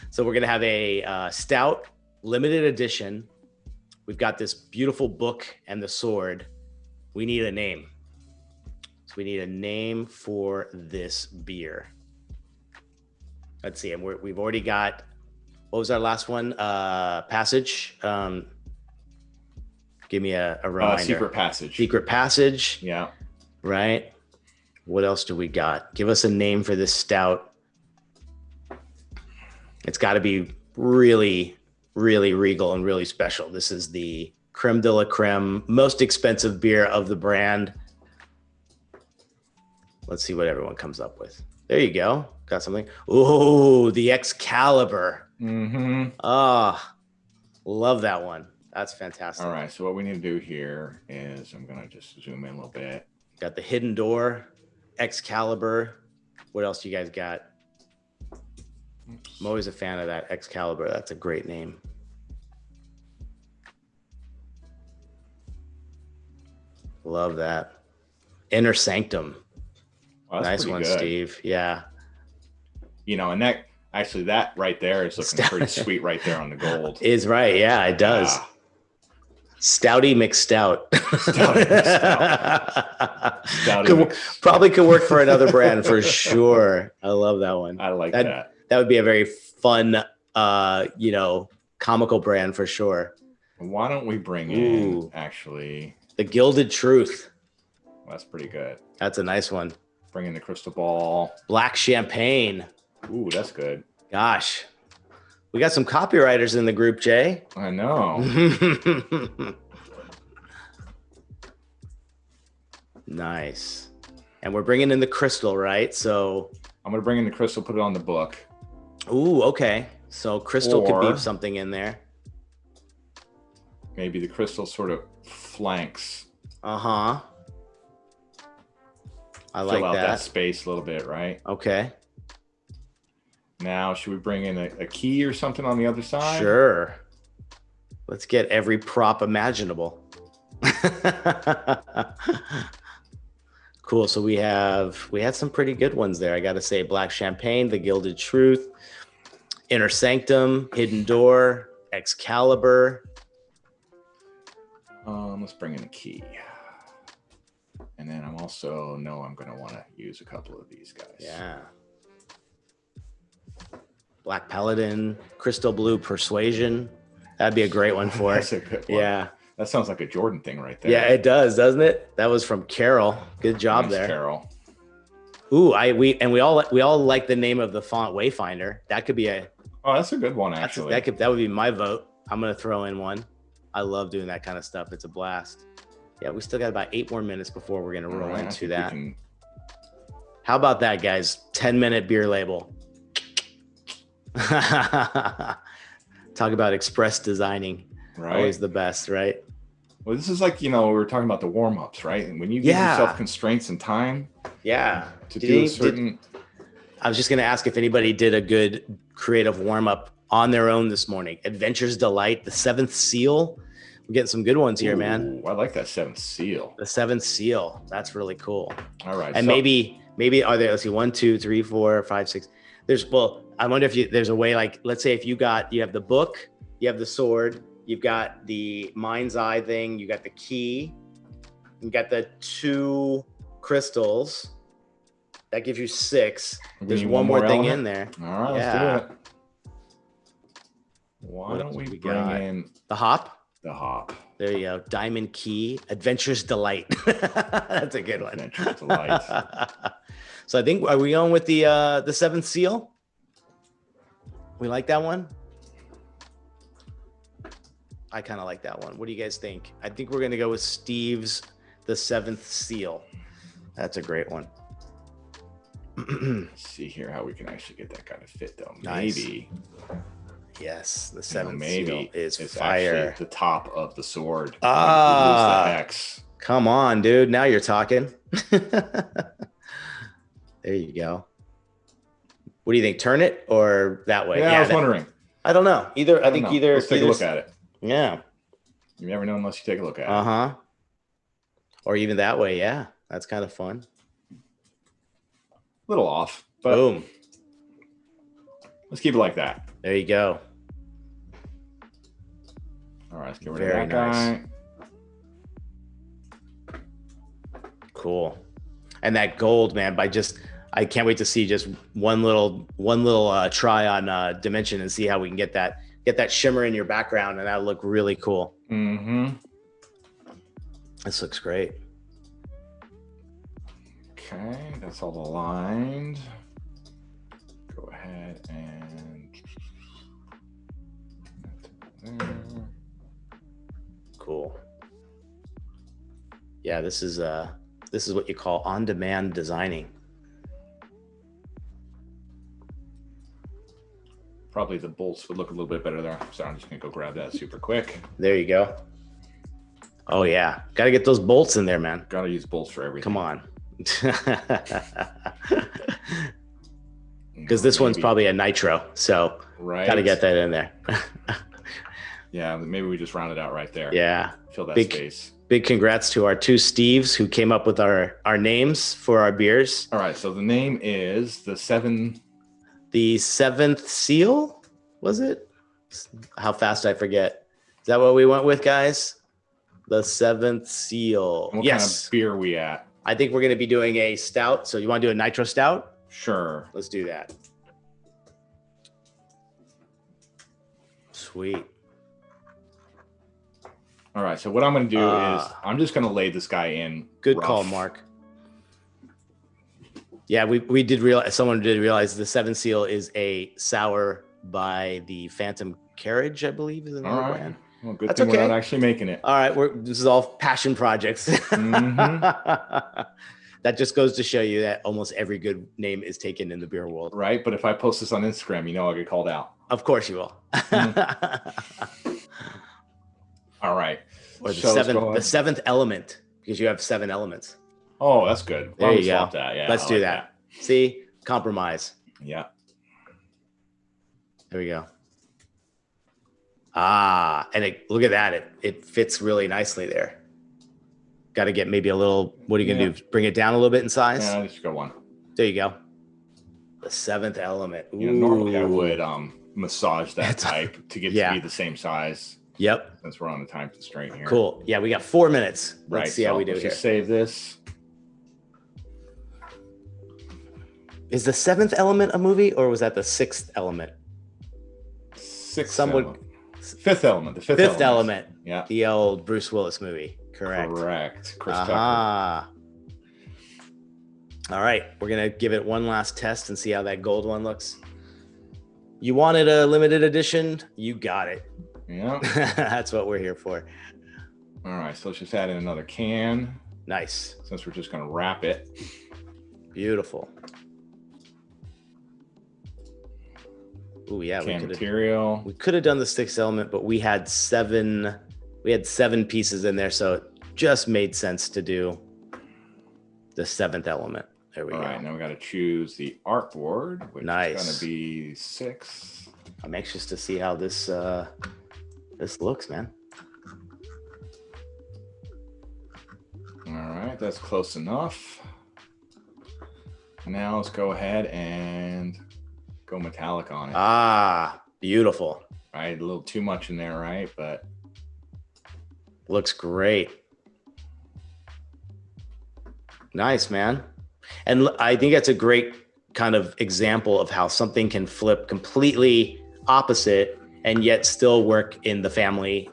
So we're going to have a stout limited edition. We've got this beautiful book and the sword. We need a name. So we need a name for this beer. Let's see. And we've already got, what was our last one? Passage. Give me a reminder. Secret Passage. Secret Passage. Yeah. Right. What else do we got? Give us a name for this stout. It's got to be really, really regal and really special. This is the creme de la creme, most expensive beer of the brand. Let's see what everyone comes up with. There you go. Got something? Ooh, the Excalibur. Mm-hmm. Ah, love that one. That's fantastic. All right, so what we need to do here is I'm gonna just zoom in a little bit. Got the hidden door, Excalibur. What else you guys got? Oops. I'm always a fan of that Excalibur. That's a great name. Love that. Inner Sanctum. Well, nice one, good. Steve. Yeah. You know, and that actually that right there is looking pretty sweet right there on the gold. Is right. Yeah, it does. Yeah. Stouty McStout. Probably could work for another brand for sure. I love that one. I like that. That would be a very fun, you know, comical brand for sure. Why don't we bring in actually the Gilded Truth? Well, that's pretty good. That's a nice one. Bring in the crystal ball. Black Champagne. Ooh, that's good. Gosh. We got some copywriters in the group, Jay. I know. Nice. And we're bringing in the crystal, right? So I'm going to bring in the crystal, put it on the book. Ooh, okay. So crystal could be something in there. Maybe the crystal sort of flanks. Uh-huh. I like Fill out that space a little bit, right? Okay. Now, should we bring in a key or something on the other side? Sure. Let's get every prop imaginable. Cool. So we had some pretty good ones there. I got to say, Black Champagne, the Gilded Truth, Inner Sanctum, Hidden Door, Excalibur. Let's bring in a key. And then I'm going to want to use a couple of these guys. Yeah. Black Paladin, Crystal Blue Persuasion. That'd be a great one for us. That's a good one. Yeah. That sounds like a Jordan thing right there. Yeah, it does, doesn't it? That was from Carol. Good job nice, there. Carol. Ooh, we all like the name of the font Wayfinder. That could be a that's a good one actually. That would be my vote. I'm gonna throw in one. I love doing that kind of stuff. It's a blast. Yeah, we still got about 8 more minutes before we're gonna roll into that. How about that, guys? 10-minute beer label. Talk about express designing. Right. Always the best, right? Well, this is like, we were talking about the warm-ups, right? And when you give yourself constraints and time to do a certain... I was just going to ask if anybody did a good creative warm-up on their own this morning. Adventure's Delight, the Seventh Seal. We're getting some good ones here, man. I like that Seventh Seal. The Seventh Seal. That's really cool. All right. And maybe are there, let's see, 1, 2, 3, 4, 5, 6. I wonder if there's a way, like, let's say if you have the book, you have the sword, you've got the mind's eye thing, you got the key, you got the 2 crystals. That gives you 6. There's one more thing in there. All right, let's do it. Why don't we bring in the hop? The hop. There you go. Diamond Key, Adventure's Delight. That's a good one. Adventure's Delight. So I think, are we going with the Seventh Seal? We like that one? I kind of like that one. What do you guys think? I think we're going to go with Steve's The Seventh Seal. That's a great one. Let's see here how we can actually get that kind of fit, though. Nice. Maybe. Yes, the Seventh Seal is it's fire. The top of the sword. The hex. Come on, dude. Now you're talking. There you go. What do you think? Turn it or that way? Yeah, I was wondering. I don't know. I think either. Let's take a look at it. Yeah. You never know unless you take a look at it. Uh-huh. Or even that way. Yeah. That's kind of fun. A little off, but boom. Let's keep it like that. There you go. All right, let's get rid of that guy. Cool. And that gold, man, I can't wait to see just one little try on Dimension and see how we can get that shimmer in your background, and that'll look really cool. Mm-hmm. This looks great. Okay, that's all aligned. Go ahead and cool. Yeah, this is what you call on-demand designing. Probably the bolts would look a little bit better there. So I'm just gonna go grab that super quick. There you go. Oh yeah, got to get those bolts in there, man. Got to use bolts for everything. Come on. Because this one's probably a nitro, so got to get that in there. Yeah, maybe we just round it out right there. Yeah. Fill that space. Big congrats to our two Steves who came up with our names for our beers. All right, so the name is the seventh seal, was it? How fast I forget. Is that what we went with, guys? The seventh seal. What kind of beer are we at? I think we're going to be doing a stout. So you want to do a nitro stout? Sure. Let's do that. Sweet. All right. So what I'm going to do is I'm just going to lay this guy in. Good call, Mark. Yeah, we did realize, someone did realize the seventh seal is a sour by the Phantom Carriage, I believe, is another brand. Well, good thing we're not actually making it. All right, this is all passion projects. Mm-hmm. That just goes to show you that almost every good name is taken in the beer world. Right, but if I post this on Instagram, I'll get called out. Of course you will. All right. Or the seventh element, because you have 7 elements. Oh, that's good. There you go. Yeah, Let's do that. See? Compromise. Yeah. There we go. And look at that. It fits really nicely there. Got to get maybe a little, what are you going to do? Bring it down a little bit in size? Yeah, let's go one. There you go. The 7th element. Ooh. Normally I would massage that type to get to be the same size. Yep. Since we're on the time constraint here. Cool. Yeah, we got 4 minutes. Let's see how we do here. Just save this. Is the 7th element a movie, or was that the 6th element? Fifth element. The fifth element. Yeah. The old Bruce Willis movie. Correct. Chris Tucker. All right. We're going to give it one last test and see how that gold one looks. You wanted a limited edition? You got it. Yeah. That's what we're here for. All right. So let's just add in another can. Nice. Since we're just going to wrap it. Beautiful. Oh yeah, we could have done the 6th element, but we had 7 pieces in there, so it just made sense to do the 7th element. There we go. All right, now we got to choose the artboard, which is going to be 6. I'm anxious to see how this looks, man. All right, that's close enough. Now let's go ahead and go metallic on it. Beautiful. Right, a little too much in there, right? But looks great. Nice, man. And I think that's a great kind of example of how something can flip completely opposite and yet still work in the family,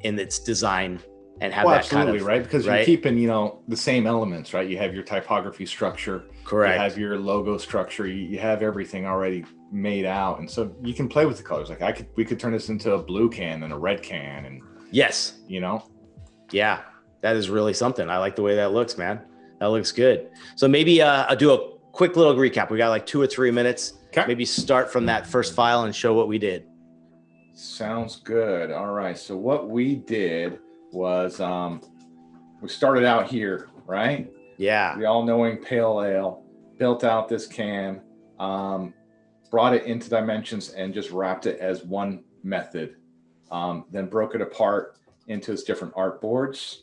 in its design, and have that kind of right, because you're keeping the same elements, right? You have your typography structure. Correct. You have your logo structure. You have everything already made out, and so you can play with the colors. Like we could turn this into a blue can and a red can, and yes, yeah, that is really something. I like the way that looks, man. That looks good. So maybe I'll do a quick little recap. We got like 2 or 3 minutes. Okay. Maybe start from that first file and show what we did. Sounds good. All right. So what we did was we started out here, right? Yeah. The all-knowing pale ale, built out this can, brought it into Dimensions and just wrapped it as one method. Then broke it apart into its different artboards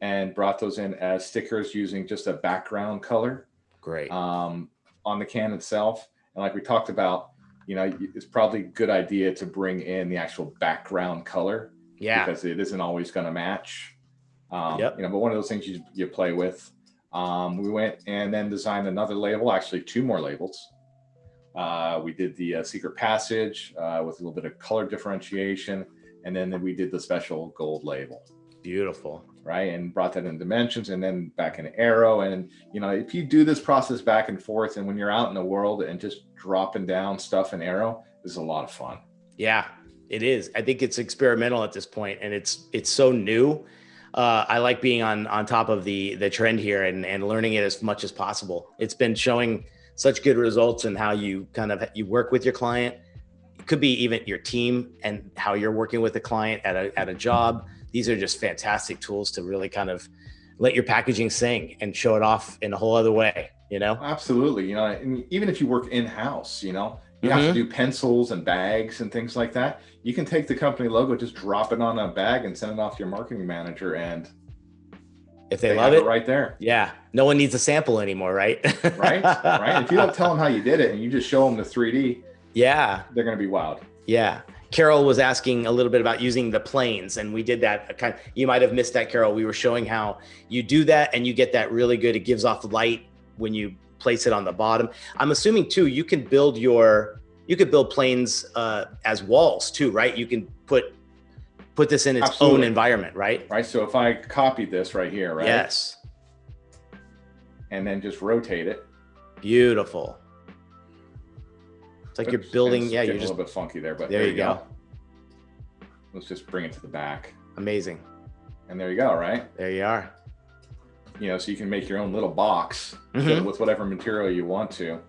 and brought those in as stickers using just a background color. Great. On the can itself. And like we talked about, it's probably a good idea to bring in the actual background color. Yeah. Because it isn't always going to match. Yep. But one of those things you play with. We went and then designed another label, actually 2 more labels. We did the secret passage with a little bit of color differentiation. And then we did the special gold label. Beautiful. Right. And brought that in Dimensions and then back in Aero. And, if you do this process back and forth and when you're out in the world and just dropping down stuff in Aero, is a lot of fun. Yeah, it is. I think it's experimental at this point and it's so new. I like being on top of the trend here and learning it as much as possible. It's been showing such good results in how you you work with your client, could be even your team and how you're working with a client at a job. These are just fantastic tools to really kind of let your packaging sing and show it off in a whole other way, you know? Absolutely. You know, and even if you work in-house, you know, you have to do pencils and bags and things like that. You can take the company logo, just drop it on a bag and send it off to your marketing manager, and if they love it right there. Yeah. No one needs a sample anymore, right? Right. If you don't tell them how you did it and you just show them the 3D, yeah, they're going to be wowed. Yeah. Carol was asking a little bit about using the planes, and we did that kind of, you might have missed that, Carol. We were showing how you do that and you get that really good. It gives off light when you place it on the bottom. I'm assuming too, you could build planes as walls too, right? You can put this in its own environment, right? Right. So if I copy this right here, right? Yes. And then just rotate it. Beautiful. It's like you're building. Yeah, you're just a little bit funky there, but there you go. Let's just bring it to the back. Amazing. And there you go, right? There you are. You know, so you can make your own little box with whatever material you want to.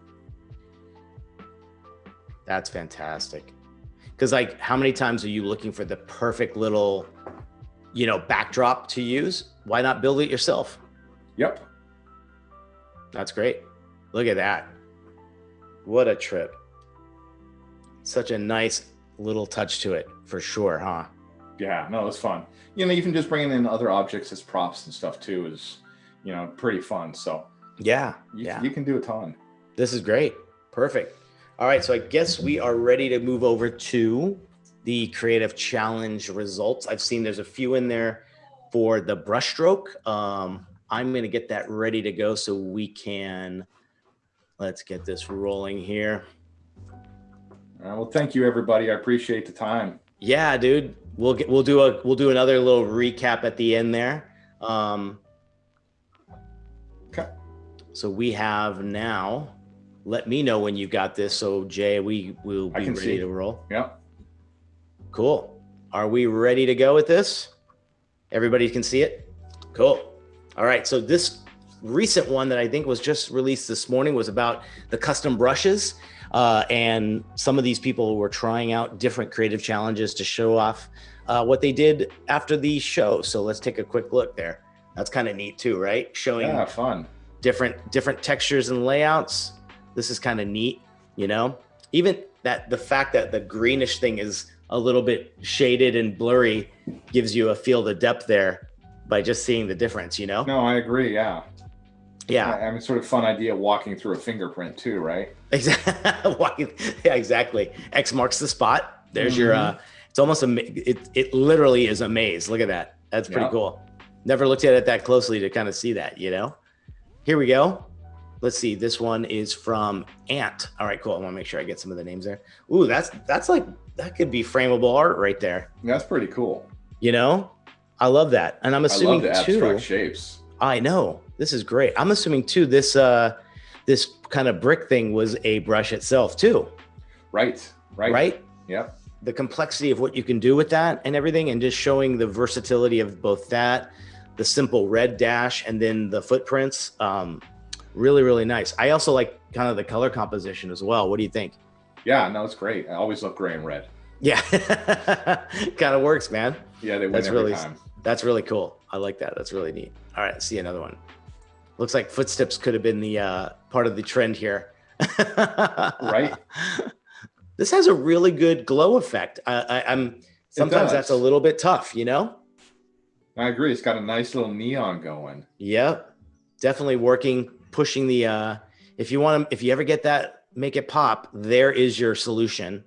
That's fantastic. Because like, how many times are you looking for the perfect little, you know, backdrop to use? Why not build it yourself? Yep. That's great. Look at that. What a trip. Such a nice little touch to it for sure, huh? Yeah, no, it's fun. You know, even just bringing in other objects as props and stuff too is, you know, pretty fun. So yeah, you can do a ton. This is great. Perfect. All right, so I guess we are ready to move over to the Creative Challenge results. I've seen there's a few in there for the brushstroke. I'm going to get that ready to go so we can, let's get this rolling here. Well, thank you, everybody. I appreciate the time. Yeah, dude. We'll do another little recap at the end there. Okay. So we have now. Let me know when you got this. So Jay, we will be ready to roll. Yep. Cool. Are we ready to go with this? Everybody can see it? Cool. All right. So this recent one that I think was just released this morning was about the custom brushes. And some of these people were trying out different creative challenges to show off what they did after the show. So let's take a quick look there. That's kind of neat too, right? Showing fun. Different textures and layouts. This is kind of neat, you know, even the fact that the greenish thing is a little bit shaded and blurry gives you a feel the depth there by just seeing the difference, you know? No, I agree. Yeah. Yeah. I mean, sort of fun idea walking through a fingerprint too, right? Exactly. Yeah, exactly. X marks the spot. There's your, it's almost, it literally is a maze. Look at that. That's pretty cool. Never looked at it that closely to kind of see that, you know? Here we go. Let's see. This one is from Ant. All right, cool. I want to make sure I get some of the names there. Ooh, that's like, that could be frameable art right there. That's pretty cool. You know, I love that. And I'm assuming I love the abstract shapes. I know. This is great. I'm assuming too, this kind of brick thing was a brush itself too. Right. Yep. The complexity of what you can do with that and everything, and just showing the versatility of both that, the simple red dash, and then the footprints. Really, really nice. I also like kind of the color composition as well. What do you think? Yeah, no, it's great. I always love gray and red. Yeah, kind of works, man. Yeah, they win every time. That's really cool. I like that. That's really neat. All right, see another one. Looks like footsteps could have been the part of the trend here. Right. This has a really good glow effect. I'm sometimes that's a little bit tough, you know? I agree. It's got a nice little neon going. Yep. Definitely working, pushing the, if you ever get that, make it pop, there is your solution.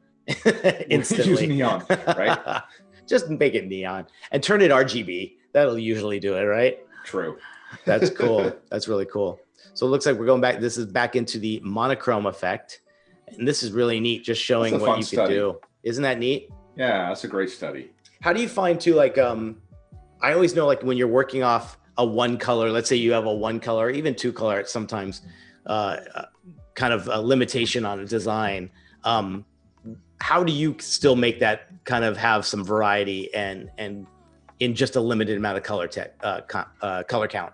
Instantly. Use neon, right? Just make it neon and turn it RGB. That'll usually do it, right? True. That's cool. That's really cool. So it looks like we're going back. This is back into the monochrome effect. And this is really neat, just showing what you can do. Isn't that neat? Yeah, that's a great study. How do you find too, like, I always know, like, when you're working off a one color, let's say you have a one color, or even two color, sometimes kind of a limitation on a design. How do you still make that kind of have some variety and in just a limited amount of color count?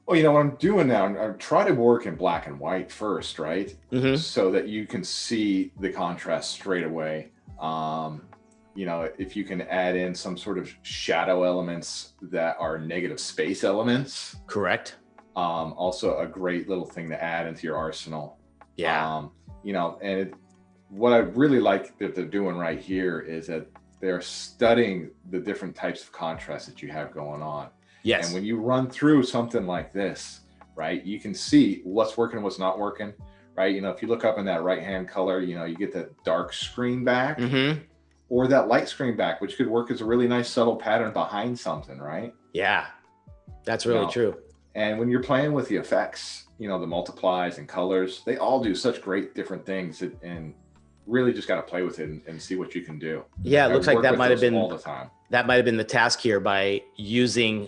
Well, you know what I'm doing now, I try to work in black and white first, right? Mm-hmm. So that you can see the contrast straight away. You know, if you can add in some sort of shadow elements that are negative space elements. Correct. Also a great little thing to add into your arsenal. Yeah. You know, and what I really like that they're doing right here is that they're studying the different types of contrast that you have going on. Yes. And when you run through something like this, right, you can see what's working, what's not working, right? You know, if you look up in that right-hand color, you know, you get that dark screen back. Or that light screen back, which could work as a really nice subtle pattern behind something, right? Yeah, that's really true. And when you're playing with the effects, you know, the multiplies and colors, they all do such great different things, and really just got to play with it and see what you can do. Yeah, it looks like that might have been all the time. That might have been the task here by using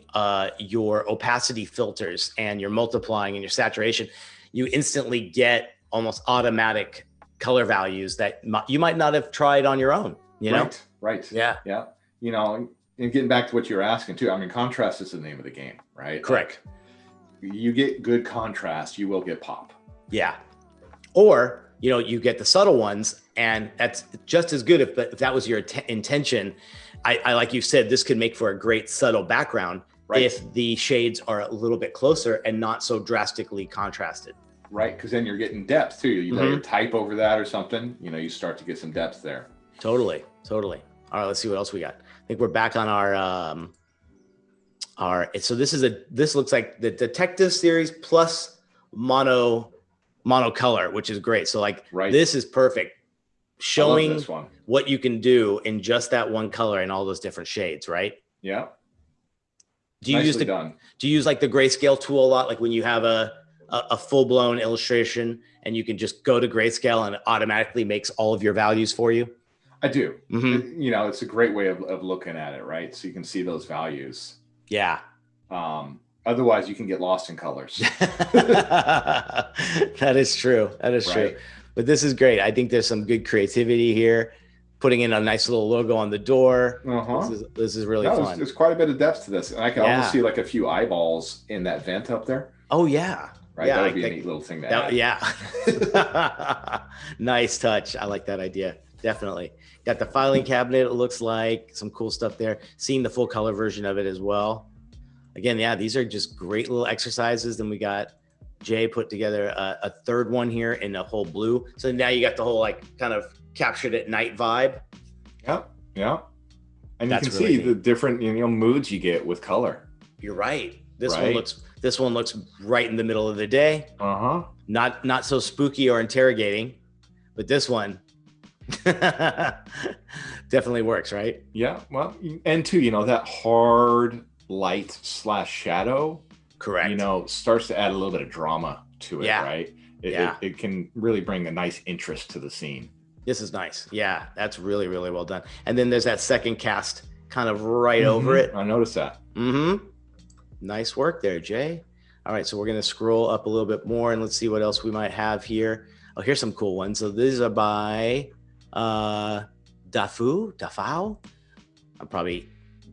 your opacity filters and your multiplying and your saturation. You instantly get almost automatic color values that you might not have tried on your own. You know? Right. Yeah. Yeah. You know, and getting back to what you were asking too, I mean, contrast is the name of the game, right? Correct. Like, you get good contrast, you will get pop. Yeah. Or, you know, you get the subtle ones, and that's just as good if that was your intention. I like you said, this could make for a great subtle background if the shades are a little bit closer and not so drastically contrasted. Right. Because then you're getting depth too. You lay your type over that or something, you know, you start to get some depth there. Totally. All right, let's see what else we got. I think we're back on so this looks like the detective series plus monocolor, which is great. So like this is perfect. Showing what you can do in just that one color and all those different shades, right? Yeah. Do you use like the grayscale tool a lot? Like when you have a full-blown illustration and you can just go to grayscale and it automatically makes all of your values for you? I do. You know, it's a great way of looking at it, right? So you can see those values. Yeah. Otherwise, you can get lost in colors. That is true. True. But this is great. I think there's some good creativity here. Putting in a nice little logo on the door. This is really fun. There's quite a bit of depth to this. And I can almost see like a few eyeballs in that vent up there. Oh, yeah. Right. Yeah, that would be a neat little thing to add. Yeah. Nice touch. I like that idea. Definitely. Got the filing cabinet, it looks like. Some cool stuff there. Seeing the full color version of it as well. Again, yeah, these are just great little exercises. Then we got Jay put together a third one here in a whole blue. So now you got the whole like kind of captured at night vibe. Yeah. And you can see the different, you know, moods you get with color. You're right. This one looks right in the middle of the day. Not so spooky or interrogating, but this one definitely works, right? Yeah. Well, and too, you know, that hard light / shadow, correct, you know, starts to add a little bit of drama to it, right? It can really bring a nice interest to the scene. This is nice. Yeah, that's really, really well done. And then there's that second cast kind of right over it. I noticed that. Nice work there, Jay. All right, so we're going to scroll up a little bit more and let's see what else we might have here. Oh, here's some cool ones. So these are by Dafau. I'm probably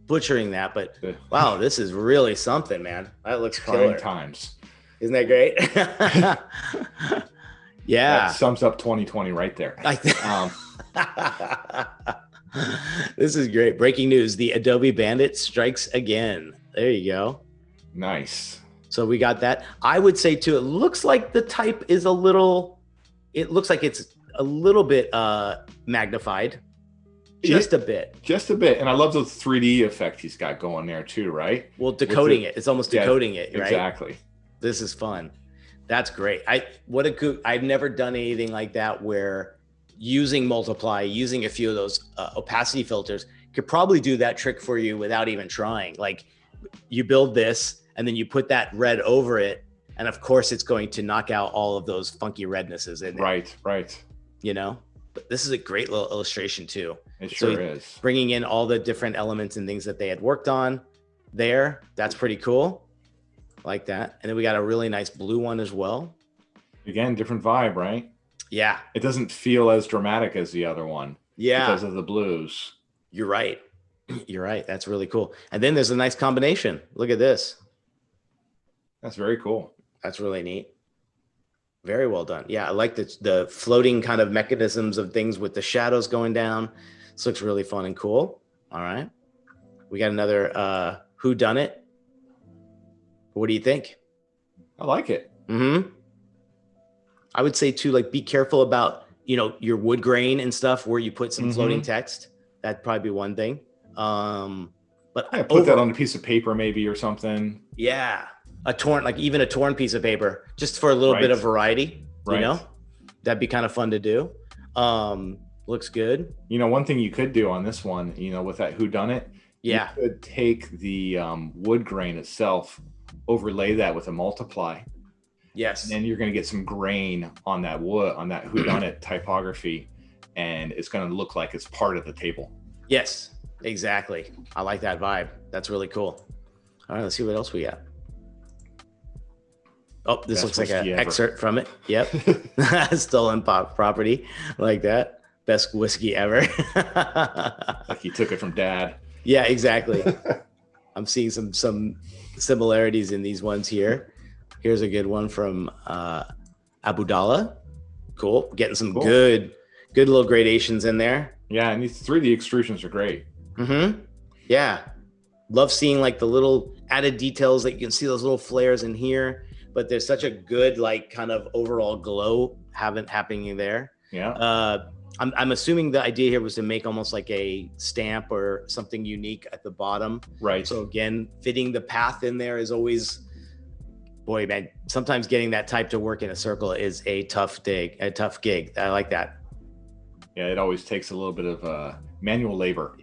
butchering that, but wow, this is really something, man. That looks killer. Times. Isn't that great? Yeah. That sums up 2020 right there. This is great. Breaking news. The Adobe Bandit strikes again. There you go. Nice. So we got that. I would say too, it looks like the type is it looks like it's a little bit magnified. Just a bit. And I love the 3D effect he's got going there too, right? Well, decoding it. It's almost decoding it, right? Exactly. This is fun. That's great. I've never done anything like that where using multiply, using a few of those opacity filters could probably do that trick for you without even trying. Like you build this and then you put that red over it. And of course it's going to knock out all of those funky rednesses in it. Right. You know, but this is a great little illustration too. It sure is. Bringing in all the different elements and things that they had worked on there. That's pretty cool. Like that. And then we got a really nice blue one as well. Again, different vibe, right? Yeah. It doesn't feel as dramatic as the other one. Yeah. Because of the blues. You're right. That's really cool. And then there's a nice combination. Look at this. That's very cool. That's really neat. Very well done. Yeah, I like the floating kind of mechanisms of things with the shadows going down. This looks really fun and cool. All right. We got another who done it. What do you think? I like it. I would say too, like, be careful about, you know, your wood grain and stuff where you put some floating text. That'd probably be one thing. But yeah, put that on a piece of paper maybe or something. Yeah. Even a torn piece of paper, just for a little bit of variety, you know, that'd be kind of fun to do. Looks good. You know, one thing you could do on this one, you know, with that whodunit, you could take the wood grain itself, overlay that with a multiply. Yes. And then you're going to get some grain on that wood, on that whodunit typography, and it's going to look like it's part of the table. Yes, exactly. I like that vibe. That's really cool. All right, let's see what else we got. Oh, this looks like an excerpt from it. Yep. Stolen property, like that. Best whiskey ever. Like he took it from dad. Yeah, exactly. I'm seeing some similarities in these ones here. Here's a good one from Abu Dalla. Cool. Getting some good little gradations in there. Yeah, and these 3D extrusions are great. Yeah. Love seeing like the little added details that you can see those little flares in here. But there's such a good, like, kind of overall glow happening there. Yeah. I'm assuming the idea here was to make almost like a stamp or something unique at the bottom. Right. So again, fitting the path in there is always, boy, man, sometimes getting that type to work in a circle is a tough gig. I like that. Yeah, it always takes a little bit of manual labor.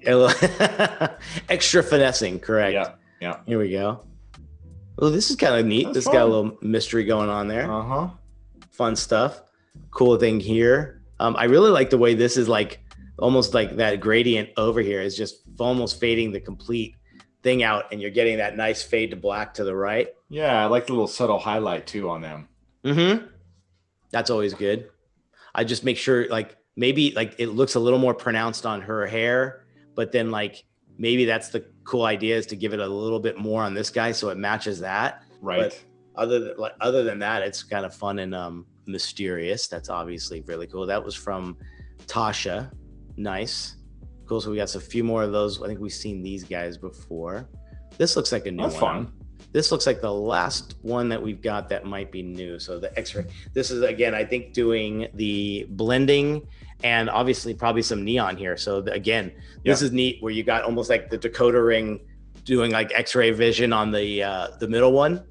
Extra finessing, correct. Yeah, yeah. Here we go. Oh, this is kind of neat. This got a little mystery going on there. Fun stuff. Cool thing here. I really like the way this is like almost like that gradient over here is just almost fading the complete thing out, and you're getting that nice fade to black to the right. Yeah, I like the little subtle highlight too on them. That's always good. I just make sure like maybe like it looks a little more pronounced on her hair, but then like maybe that's the cool idea is to give it a little bit more on this guy so it matches that. Right. But other than that, it's kind of fun and mysterious. That's obviously really cool. That was from Tasha. Nice. Cool. So we got a few more of those. I think we've seen these guys before. This looks like a new one. That's fun. This looks like the last one that we've got that might be new. So the X-ray. This is, again, I think doing the blending and obviously probably some neon here. So again, this is neat where you got almost like the decoder ring doing like X-ray vision on the middle one.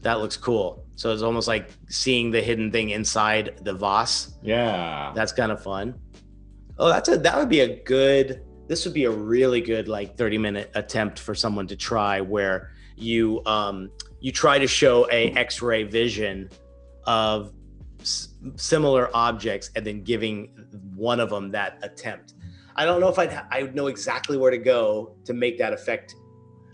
That looks cool. So it's almost like seeing the hidden thing inside the Voss. Yeah. That's kind of fun. Oh, this would be a really good like 30-minute attempt for someone to try where you try to show a X-ray vision of similar objects and then giving one of them that attempt. I don't know if I would know exactly where to go to make that effect.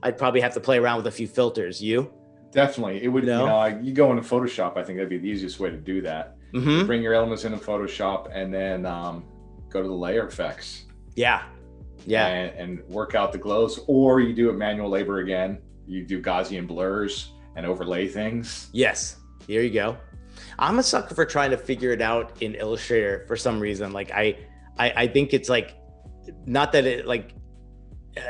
I'd probably have to play around with a few filters. You? Definitely. It would, you go into Photoshop. I think that'd be the easiest way to do that. Bring your elements into Photoshop and then go to the layer effects. Yeah. And work out the glows, or you do it manual labor again. You do Gaussian blurs and overlay things. Yes. There you go. I'm a sucker for trying to figure it out in Illustrator for some reason. Like I think it's like, not that it like,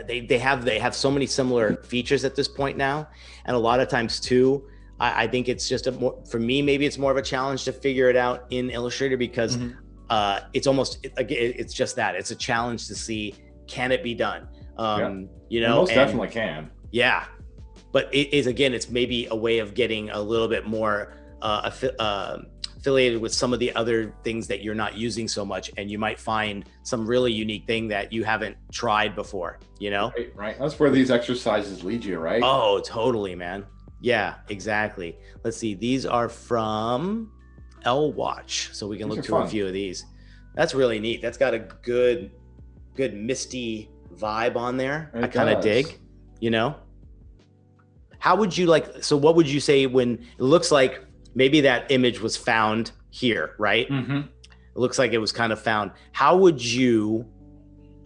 they have so many similar features at this point now. And a lot of times too, I think it's just for me, maybe it's more of a challenge to figure it out in Illustrator because it's almost, it's just that it's a challenge to see, can it be done? Most definitely can. Yeah. But it is, again, it's maybe a way of getting a little bit more affiliated with some of the other things that you're not using so much, and you might find some really unique thing that you haven't tried before, Right. That's where these exercises lead you, right? Oh, totally, man. Yeah, exactly. Let's see. These are from L Watch, so we can look to a few of these. That's really neat. That's got a good misty vibe on there. I kind of dig, How would you what would you say when it looks like maybe that image was found here, right? It looks like it was kind of found. How would you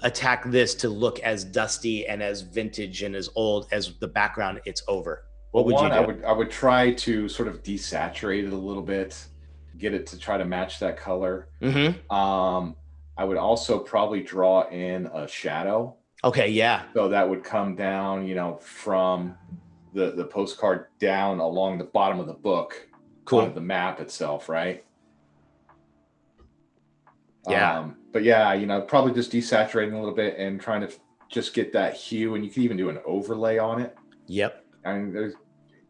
attack this to look as dusty and as vintage and as old as the background it's over? What would you do? I would try to sort of desaturate it a little bit, get it to try to match that color. Mm-hmm. I would also probably draw in a shadow. Okay, yeah. So that would come down, you know, from the postcard down along the bottom of the book, Cool. onto the map itself, right? Yeah. But yeah, you know, probably just desaturating a little bit and trying to just get that hue, and you can even do an overlay on it. Yep. I mean, there's,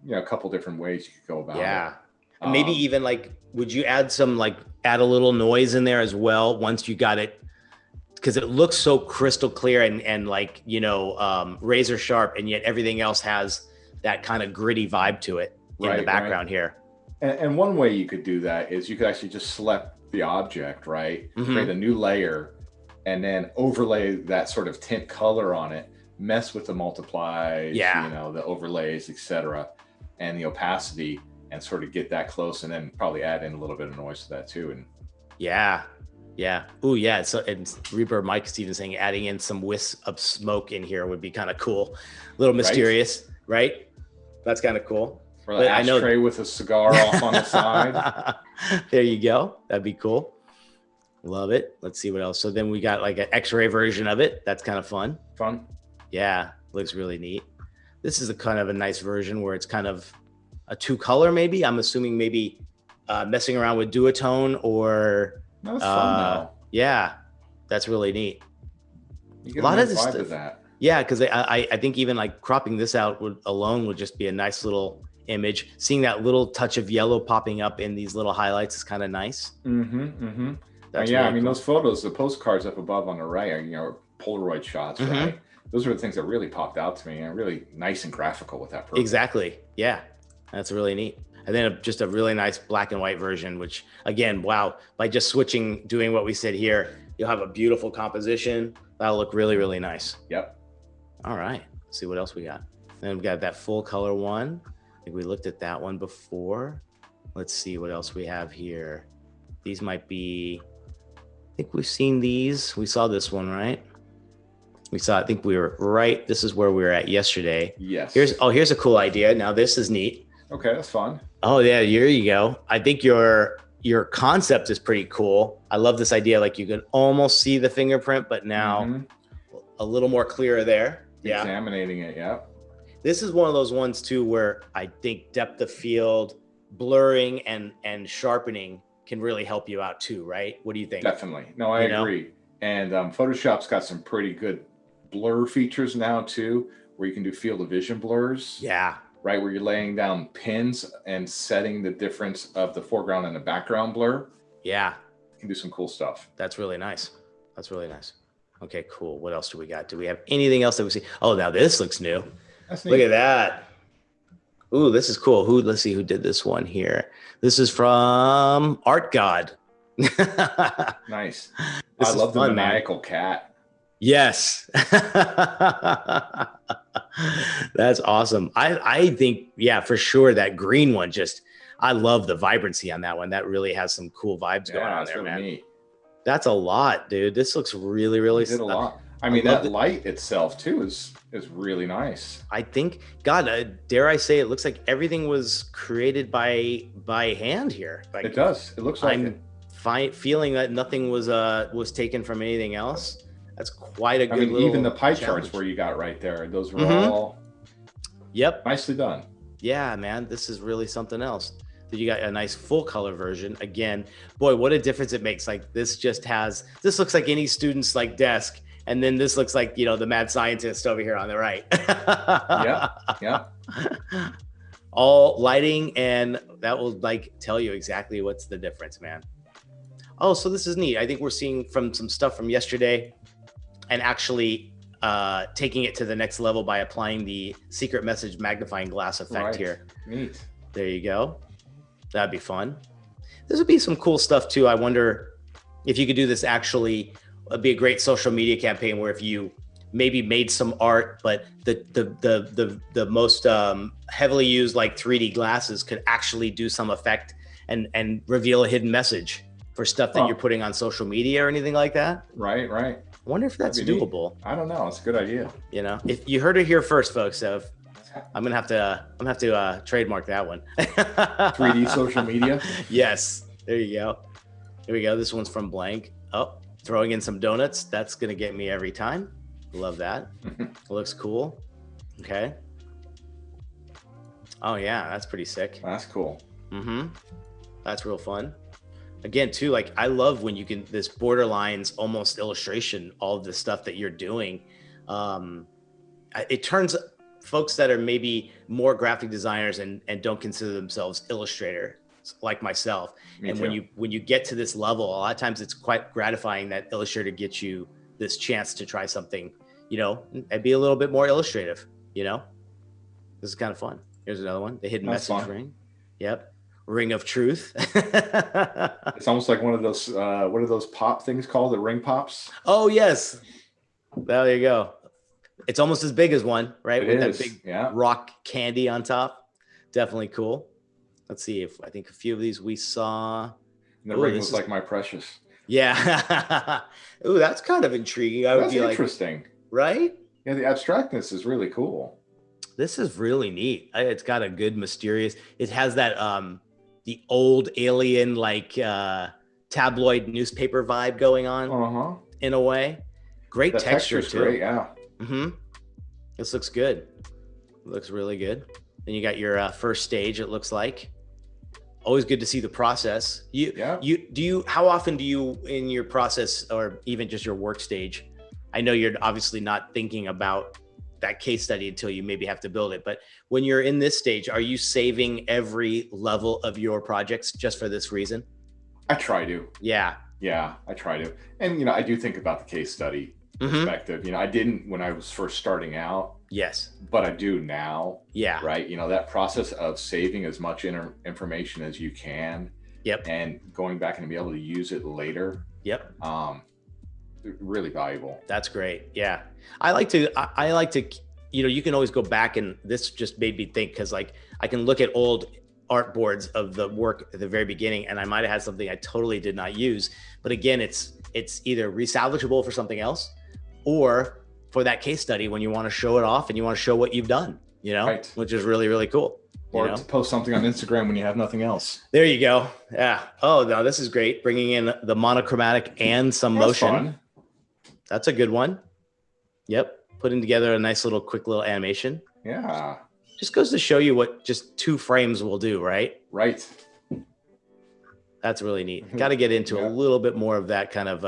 you know, a couple different ways you could go about it. Yeah. And maybe even like, would you add add a little noise in there as well once you got it? Because it looks so crystal clear and like, you know, razor sharp, and yet everything else has that kind of gritty vibe to it in the background here. And one way you could do that is you could actually just select the object, right? Mm-hmm. Create a new layer and then overlay that sort of tint color on it, mess with the multiplies, you know, the overlays, etc., and the opacity, and sort of get that close, and then probably add in a little bit of noise to that too. And yeah. Oh yeah. So, and Reaper Mike Steven saying adding in some wisps of smoke in here would be kind of cool, a little mysterious, right? That's kind of cool. Or an ashtray with a cigar off on the side. There you go. That'd be cool. Love it. Let's see what else. So then we got like an X-ray version of it. That's kind of fun. Yeah, looks really neat. This is a kind of a nice version where it's kind of a 2-color maybe. I'm assuming maybe messing around with duotone or that's fun though. Yeah, that's really neat. You get a lot of this stuff with that. Yeah, because I think even like cropping this out alone would just be a nice little image. Seeing that little touch of yellow popping up in these little highlights is kind of nice. That's yeah, really I mean, cool. Those photos, the postcards up above on the right are, you know, Polaroid shots, right? Those are the things that really popped out to me, and really nice and graphical with that program. Exactly. Yeah, that's really neat. And then just a really nice black and white version, which again, wow, by just switching, doing what we said here, you'll have a beautiful composition. That'll look really, really nice. Yep. All right, let's see what else we got. Then we've got that full color one. I think we looked at that one before. Let's see what else we have here. These might be, I think we've seen these. We saw this one, right? I think we were right. This is where we were at yesterday. Yes. Here's a cool idea. Now this is neat. Okay, that's fun. Oh yeah, here you go. I think your concept is pretty cool. I love this idea. Like you can almost see the fingerprint, but now a little more clear there. Yeah. Examining it, yeah. This is one of those ones too, where I think depth of field, blurring and sharpening can really help you out too, right? What do you think? Definitely. No, I agree. And Photoshop's got some pretty good blur features now too, where you can do field of vision blurs. Yeah. Right, where you're laying down pins and setting the difference of the foreground and the background blur. Yeah. You can do some cool stuff. That's really nice. That's really nice. Okay, cool. What else do we got? Do we have anything else that we see? Oh, now this looks new. That's neat. Look at that. Ooh, this is cool. Let's see who did this one here. This is from Art God. Nice. I love the maniacal cat. Yes. That's awesome. I think, yeah, for sure. That green one, I love the vibrancy on that one. That really has some cool vibes going on there, really, man. Neat. That's a lot, dude. This looks really, really. Did a lot. I mean, that light itself too is really nice. I think, God, dare I say, it looks like everything was created by hand here. Like, it does. It looks like I'm feeling that nothing was taken from anything else. That's quite a good little even the pie charts where you got right there, those were all nicely done. Yeah, man, this is really something else. You got a nice full color version. Again, boy, what a difference it makes. Like this looks like any student's like desk. And then this looks like, you know, the mad scientist over here on the right. Yeah. All lighting, and that will like tell you exactly what's the difference, man. Oh, so this is neat. I think we're seeing from some stuff from yesterday and actually taking it to the next level by applying the secret message magnifying glass effect here. Neat. There you go. That'd be fun. This would be some cool stuff too. I wonder if you could do this actually. It'd be a great social media campaign where if you maybe made some art, but the most heavily used like 3D glasses could actually do some effect and reveal a hidden message for stuff that you're putting on social media or anything like that. Right. I wonder if that's doable. I don't know. It's a good idea. You know, if you heard it here first, folks, of I'm gonna have to trademark that one. 3D social media. Yes, there you go. Here we go. This one's from Blank. Oh, throwing in some donuts. That's gonna get me every time. Love that. Looks cool. Okay. Oh yeah, that's pretty sick. That's cool. That's real fun. Again, too, like I love when you can this borderlines almost illustration, all of the stuff that you're doing. It turns folks that are maybe more graphic designers and don't consider themselves Illustrator, like myself. Me and too. when you get to this level, a lot of times it's quite gratifying that Illustrator gets you this chance to try something, and be a little bit more illustrative. This is kind of fun. Here's another one, the hidden That's message fun. ring. Yep. Ring of truth. It's almost like one of those, what are those pop things called? The ring pops? Oh, yes. There you go. It's almost as big as one, right? It With is. that big Yeah. rock candy on top. Definitely cool. Let's see I think a few of these we saw. And the ring was like my precious. Yeah. Ooh, that's kind of intriguing. I would That's be interesting. Right? Yeah, the abstractness is really cool. This is really neat. It's got a good mysterious. It has that the old alien tabloid newspaper vibe going on in a way. Great texture too. Great, yeah. This looks good. It looks really good. Then you got your first stage. It looks like. Always good to see the process. How often do you in your process or even just your work stage? I know you're obviously not thinking about that case study until you maybe have to build it. But when you're in this stage, are you saving every level of your projects just for this reason? I try to. Yeah. Yeah, I try to. And, I do think about the case study perspective. I didn't when I was first starting out. Yes. But I do now. Yeah. Right. That process of saving as much information as you can. Yep. And going back and be able to use it later. Yep. Really valuable. That's great. Yeah. I like to, you can always go back, and this just made me think, because I can look at old artboards of the work at the very beginning, and I might have had something I totally did not use. But again, it's either resalvageable for something else, or for that case study when you want to show it off and you want to show what you've done, right. Which is really, really cool. Or to post something on Instagram when you have nothing else. There you go. Yeah. Oh, no, this is great. Bringing in the monochromatic and some motion. Fun. That's a good one. Yep. Putting together a nice little quick little animation. Yeah. Just goes to show you what just 2 frames will do, right? Right. That's really neat. Got to get into a little bit more of that kind of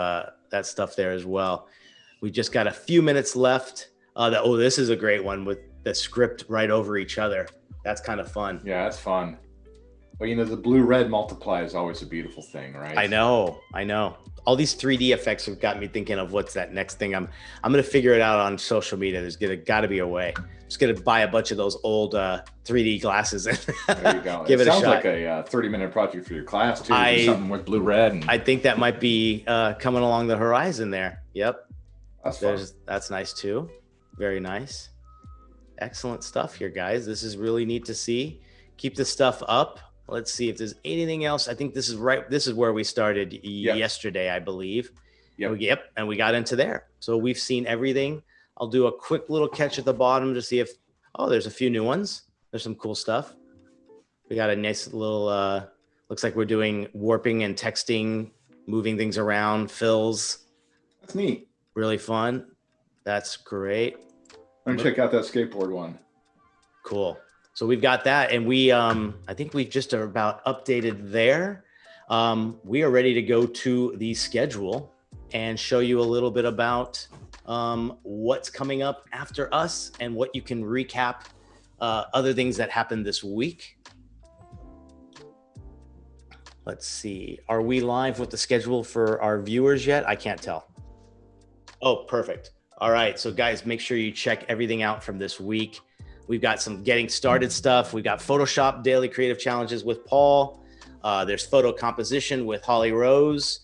that stuff there as well. We just got a few minutes left. This is a great one with the script right over each other. That's kind of fun. Yeah, that's fun. Well, the blue-red multiply is always a beautiful thing, right? I know. All these 3D effects have got me thinking of what's that next thing. I'm going to figure it out on social media. There's got to be a way. I'm just going to buy a bunch of those old 3D glasses and there you go. give it a shot. Sounds like a 30-minute project for your class too. Do something with blue-red. I think that might be coming along the horizon there. Yep. That's fun. That's nice too. Very nice. Excellent stuff here, guys. This is really neat to see. Keep this stuff up. Let's see if there's anything else. I think this is right. This is where we started yesterday, I believe. Yep. And we got into there. So we've seen everything. I'll do a quick little catch at the bottom to see if, there's a few new ones. There's some cool stuff. We got a nice little, looks like we're doing warping and texting, moving things around, fills. That's neat. Really fun. That's great. Let me check out that skateboard one. Cool. So we've got that, and we, I think we just are about updated there. We are ready to go to the schedule and show you a little bit about what's coming up after us and what you can recap other things that happened this week. Let's see. Are we live with the schedule for our viewers yet? I can't tell. Oh, perfect. All right. So guys, make sure you check everything out from this week. We've got some getting started stuff. We've got Photoshop daily creative challenges with Paul. There's photo composition with Holly Rose.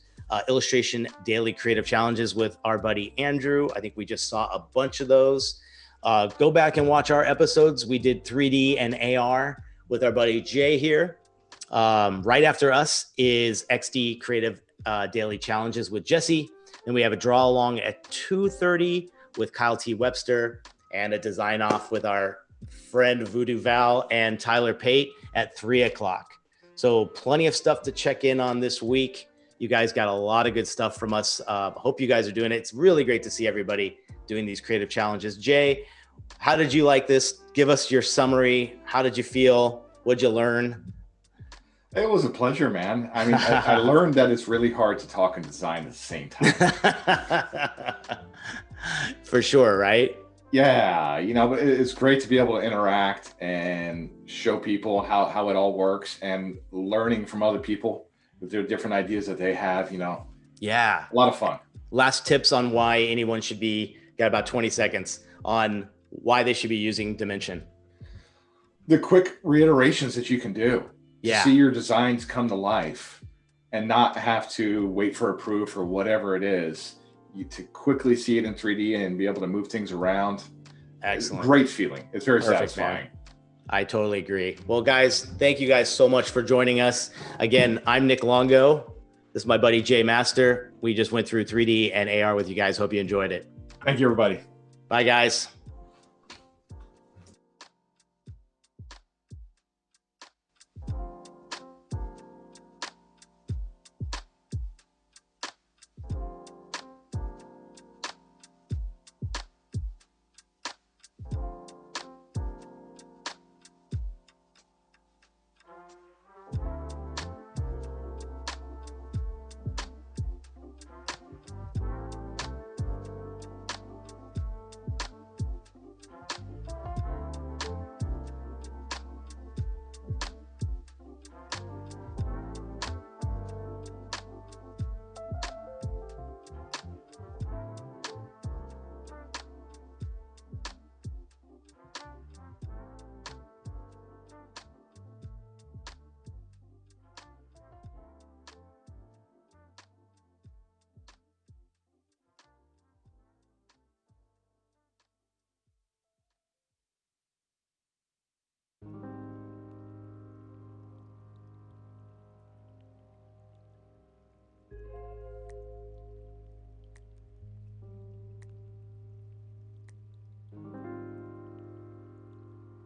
Illustration daily creative challenges with our buddy Andrew. I think we just saw a bunch of those. Go back and watch our episodes. We did 3D and AR with our buddy Jay here. Right after us is XD creative daily challenges with Jesse. Then we have a draw along at 2:30 with Kyle T. Webster, and a design off with our friend Voodoo Val and Tyler Pate at 3 o'clock. So plenty of stuff to check in on this week. You guys got a lot of good stuff from us. Hope you guys are doing it. It's really great to see everybody doing these creative challenges. Jay, how did you like this? Give us your summary. How did you feel? What'd you learn? It was a pleasure, man. I mean, I learned that it's really hard to talk and design at the same time. For sure, right? Yeah, you know, it's great to be able to interact and show people how it all works, and learning from other people with their different ideas that they have, you know. Yeah. A lot of fun. Last tips on why anyone should be, got about 20 seconds on why they should be using Dimension. The quick reiterations that you can do. Yeah. See your designs come to life and not have to wait for a proof or whatever it is. To quickly see it in 3D and be able to move things around. Excellent. Great feeling. It's very Perfect, satisfying. Man. I totally agree. Well, guys, thank you guys so much for joining us. Again, I'm Nick Longo. This is my buddy Jay Master. We just went through 3D and AR with you guys. Hope you enjoyed it. Thank you, everybody. Bye, guys.